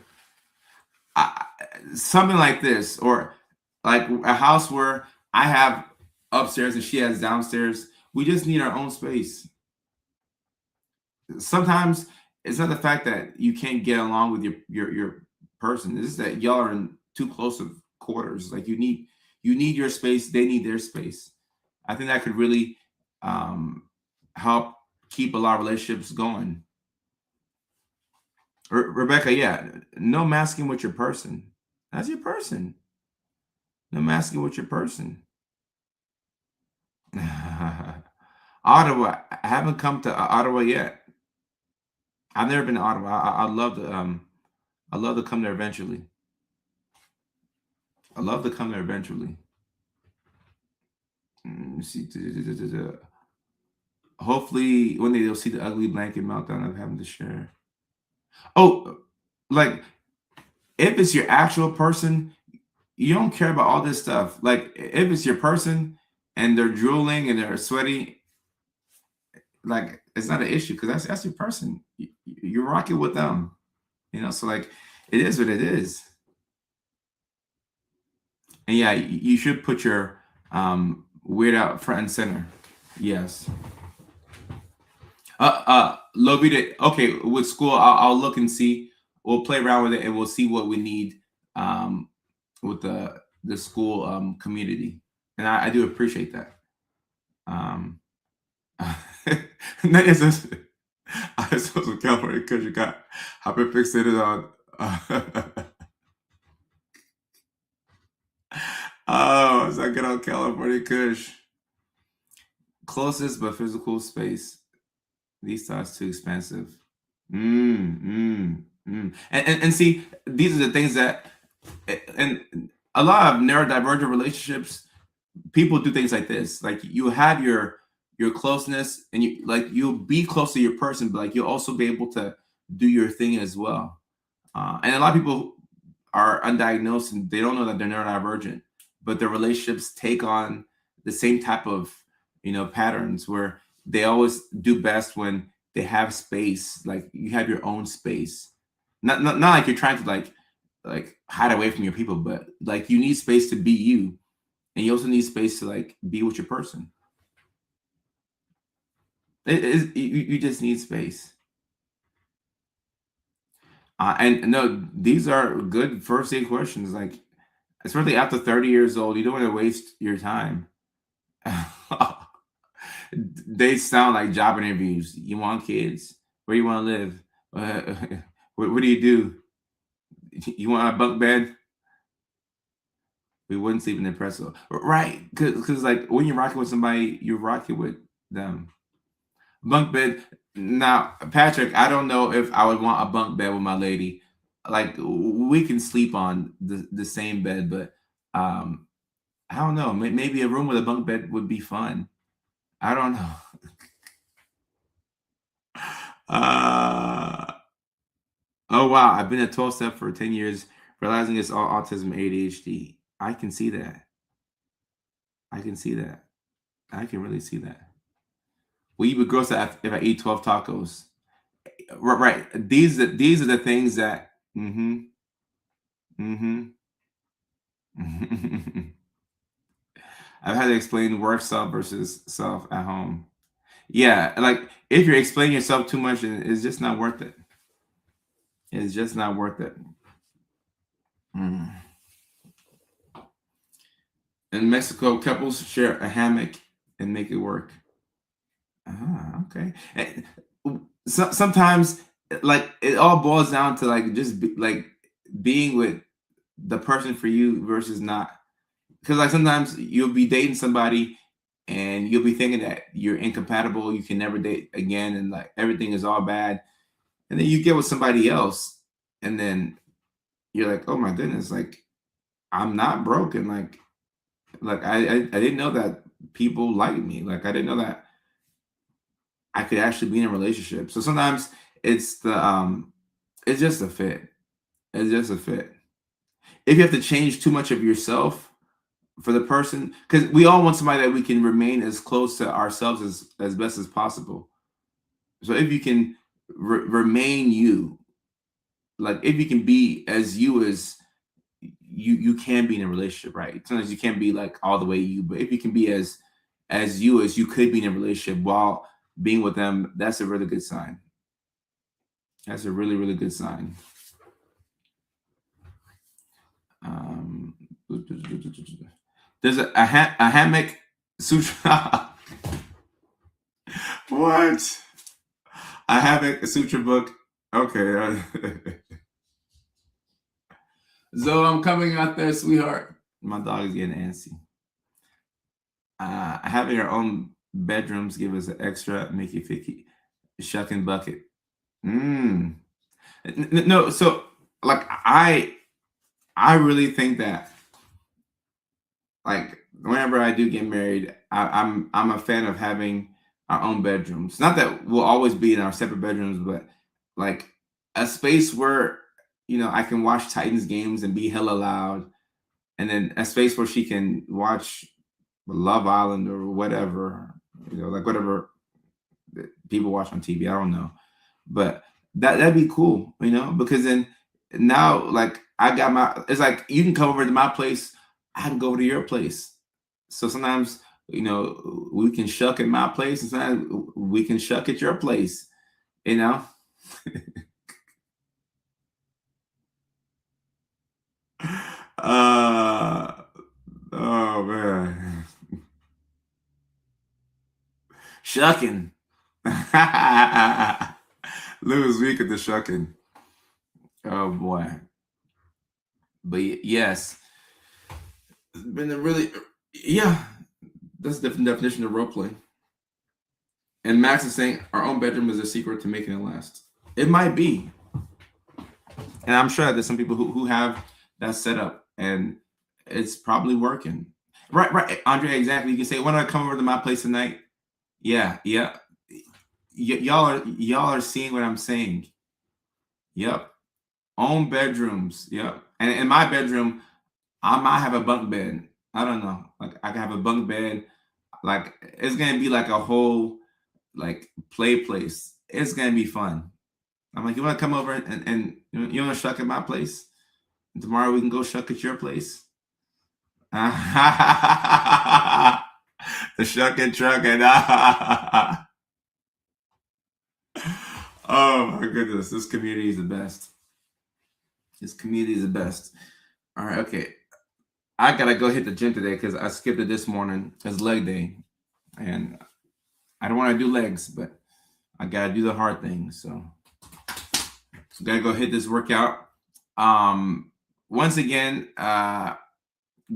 Something like this, or like a house where I have upstairs and she has downstairs. We just need our own space. Sometimes it's not the fact that you can't get along with your person. It's just that y'all are in too close of quarters. Like you need your space. They need their space. I think that could really help keep a lot of relationships going. Rebecca, yeah, no masking with your person. That's your person. No masking with your person. Ottawa. I haven't come to Ottawa yet. I've never been to Ottawa. I'd love to. I'd love to come there eventually. Let me see. Hopefully, one day they'll see the ugly blanket meltdown of having to share. Oh, like if it's your actual person, you don't care about all this stuff. Like if it's your person and they're drooling and they're sweaty, like it's not an issue because that's your person. You're rocking with them, you know. So like, it is what it is. And yeah, you should put your weird out front and center. Yes. Lovita. Okay, with school, I'll look and see. We'll play around with it and we'll see what we need with the school community. And I do appreciate that. Nadia says, I saw some California because you got hyper fixated on. Oh, so I get on California Kush. Closest but physical space. These thoughts too expensive. And see, these are the things that, and a lot of neurodivergent relationships, people do things like this. Like you have your closeness, and you'll be close to your person, but like you'll also be able to do your thing as well. And a lot of people are undiagnosed and they don't know that they're neurodivergent, but their relationships take on the same type of patterns where they always do best when they have space. Like you have your own space. Not like you're trying to like hide away from your people, but like you need space to be you, and you also need space to like be with your person. It is you just need space. And no, these are good first aid questions. Like especially after 30 years old, you don't want to waste your time. They sound like job interviews. You want kids? Where you want to live? What do you do? You want a bunk bed? We wouldn't sleep in the pretzel, right? Because like when you're rocking with somebody, you're rocking with them. Bunk bed. Now, Patrick, I don't know if I would want a bunk bed with my lady. Like we can sleep on the same bed, but um, I don't know. Maybe a room with a bunk bed would be fun. I don't know. Uh, oh wow, I've been a 12 step for 10 years, realizing it's all autism ADHD. I can see that. I can see that. I can really see that. Well, you would gross that if I eat 12 tacos. Right. These are the things that mm-hmm. I've had to explain work self versus self at home. Yeah, like if you're explaining yourself too much, it's just not worth it. It's just not worth it. Mm. In Mexico, couples share a hammock and make it work. Ah, okay. So, sometimes, like it all boils down to like just like being with the person for you versus not. Because like sometimes you'll be dating somebody and you'll be thinking that you're incompatible, you can never date again, and like everything is all bad. And then you get with somebody else, and then you're like, oh my goodness, like I'm not broken. Like I didn't know that people like me. Like I didn't know that I could actually be in a relationship. So sometimes it's it's just a fit. It's just a fit. If you have to change too much of yourself for the person, because we all want somebody that we can remain as close to ourselves as best as possible. So if you can remain you, like if you can be as you as you can be in a relationship, right? Sometimes you can't be like all the way you, but if you can be as you as you could be in a relationship while being with them, that's a really good sign. That's a really, really good sign. Um, there's a hammock sutra. What? A hammock sutra book. Okay. So I'm coming out there, sweetheart. My dog is getting antsy. Having our own bedrooms give us an extra Mickey Ficky shucking bucket. Mm. No, so like I really think that like whenever I do get married, I'm a fan of having our own bedrooms. Not that we'll always be in our separate bedrooms, but like a space where I can watch Titans games and be hella loud, and then a space where she can watch Love Island or whatever, like whatever that people watch on TV. I don't know, but that'd be cool, because then now like I got my. It's like you can come over to my place, I can go over to your place. So sometimes we can shuck at my place, and sometimes we can shuck at your place. You know. uh oh man, shucking. Lose week at the shucking. Oh boy. But yes, it's been a really, yeah, that's the definition of role play. And Max is saying our own bedroom is a secret to making it last. It might be. And I'm sure there's some people who have that set up and it's probably working. Right, Andre, exactly. You can say, why don't I come over to my place tonight? Yeah, yeah. Y'all are seeing what I'm saying. Yep. Own bedrooms. Yep. And in my bedroom, I might have a bunk bed. I don't know. Like I can have a bunk bed. Like it's gonna be like a whole like play place. It's gonna be fun. I'm like, you want to come over and you want to shuck at my place? And tomorrow we can go shuck at your place. The shuck and truck and oh my goodness, this community is the best. This community is the best. All right, okay. I gotta go hit the gym today because I skipped it this morning. It's leg day, and I don't want to do legs, but I gotta do the hard thing. So gotta go hit this workout. Once again,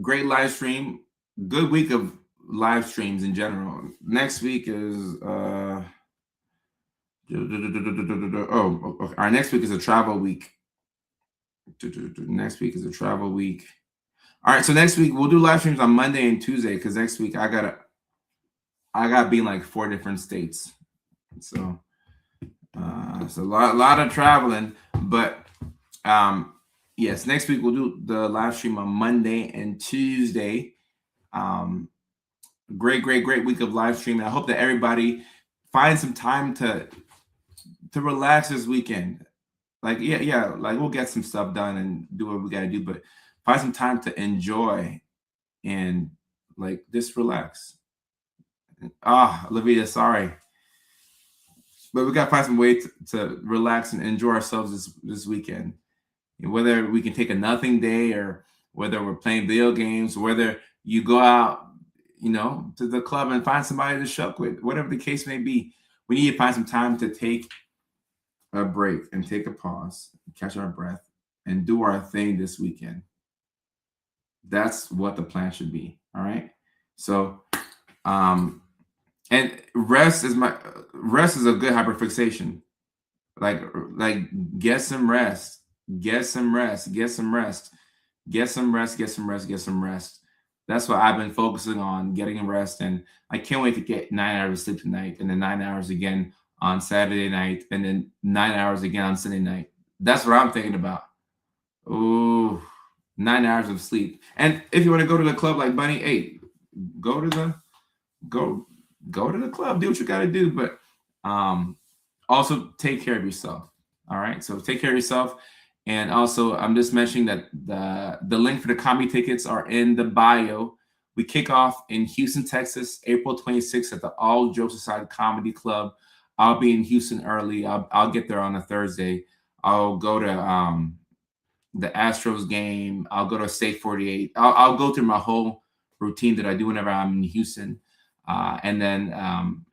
great live stream. Good week of live streams in general. Next week is our next week is a travel week. Next week is a travel week. All right, so next week we'll do live streams on Monday and Tuesday because next week I gotta be in like 4 different states. So it's a lot of traveling, but yes, next week we'll do the live stream on Monday and Tuesday. Great week of live streaming. I hope that everybody finds some time to relax this weekend. Like, yeah, like we'll get some stuff done and do what we gotta do, but find some time to enjoy and like just relax. Lavita, sorry. But we gotta find some way to relax and enjoy ourselves this weekend. And whether we can take a nothing day or whether we're playing video games, whether you go out, to the club and find somebody to shuck with, whatever the case may be, we need to find some time to take a break and take a pause, catch our breath, and do our thing this weekend. That's what the plan should be. All right. So, and rest is a good hyperfixation. Like get some rest. That's what I've been focusing on, getting rest. And I can't wait to get 9 hours of sleep tonight, and then 9 hours again on Saturday night, and then 9 hours again on Sunday night. That's what I'm thinking about. Oh, 9 hours of sleep. And if you want to go to the club like Bunny, hey, go to the club, do what you got to do, but also take care of yourself. All right, so take care of yourself. And also, I'm just mentioning that the link for the comedy tickets are in the bio. We kick off in Houston, Texas, April 26th at the All Jokes Aside Comedy Club. I'll be in Houston early. I'll get there on a Thursday. I'll go to the Astros game. I'll go to State 48. I'll go through my whole routine that I do whenever I'm in Houston. And then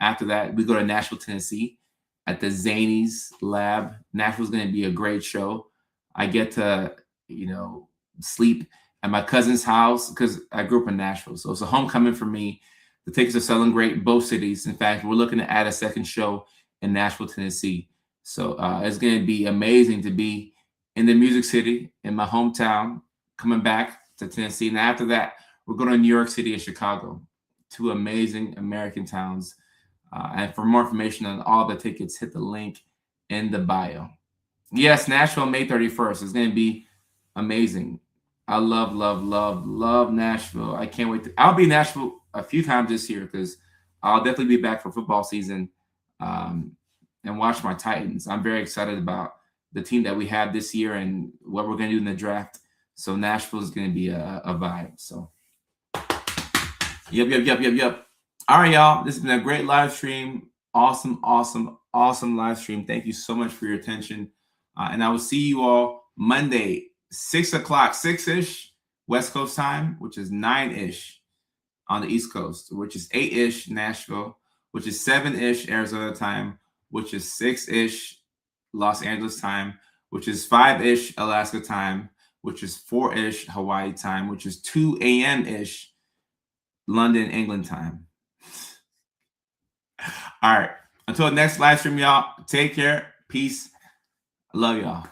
after that, we go to Nashville, Tennessee at the Zanies Lab. Nashville's going to be a great show. I get to, sleep at my cousin's house because I grew up in Nashville. So it's a homecoming for me. The tickets are selling great, both cities. In fact, we're looking to add a second show in Nashville, Tennessee. So it's going to be amazing to be in the Music City, in my hometown, coming back to Tennessee. And after that, we're going to New York City and Chicago, 2 amazing American towns. And for more information on all the tickets, hit the link in the bio. Yes, Nashville, May 31st. It's going to be amazing. I love Nashville. I can't wait. I'll be in Nashville a few times this year because I'll definitely be back for football season and watch my Titans. I'm very excited about the team that we have this year and what we're going to do in the draft. So Nashville is going to be a vibe. So, yep. All right, y'all. This has been a great live stream. Awesome live stream. Thank you so much for your attention. And I will see you all Monday, 6 o'clock, 6-ish West Coast time, which is 9-ish on the East Coast, which is 8-ish Nashville, which is 7-ish Arizona time, which is 6-ish Los Angeles time, which is 5-ish Alaska time, which is 4-ish Hawaii time, which is 2 a.m.-ish London, England time. All right. Until next live stream, y'all, take care. Peace. I love y'all.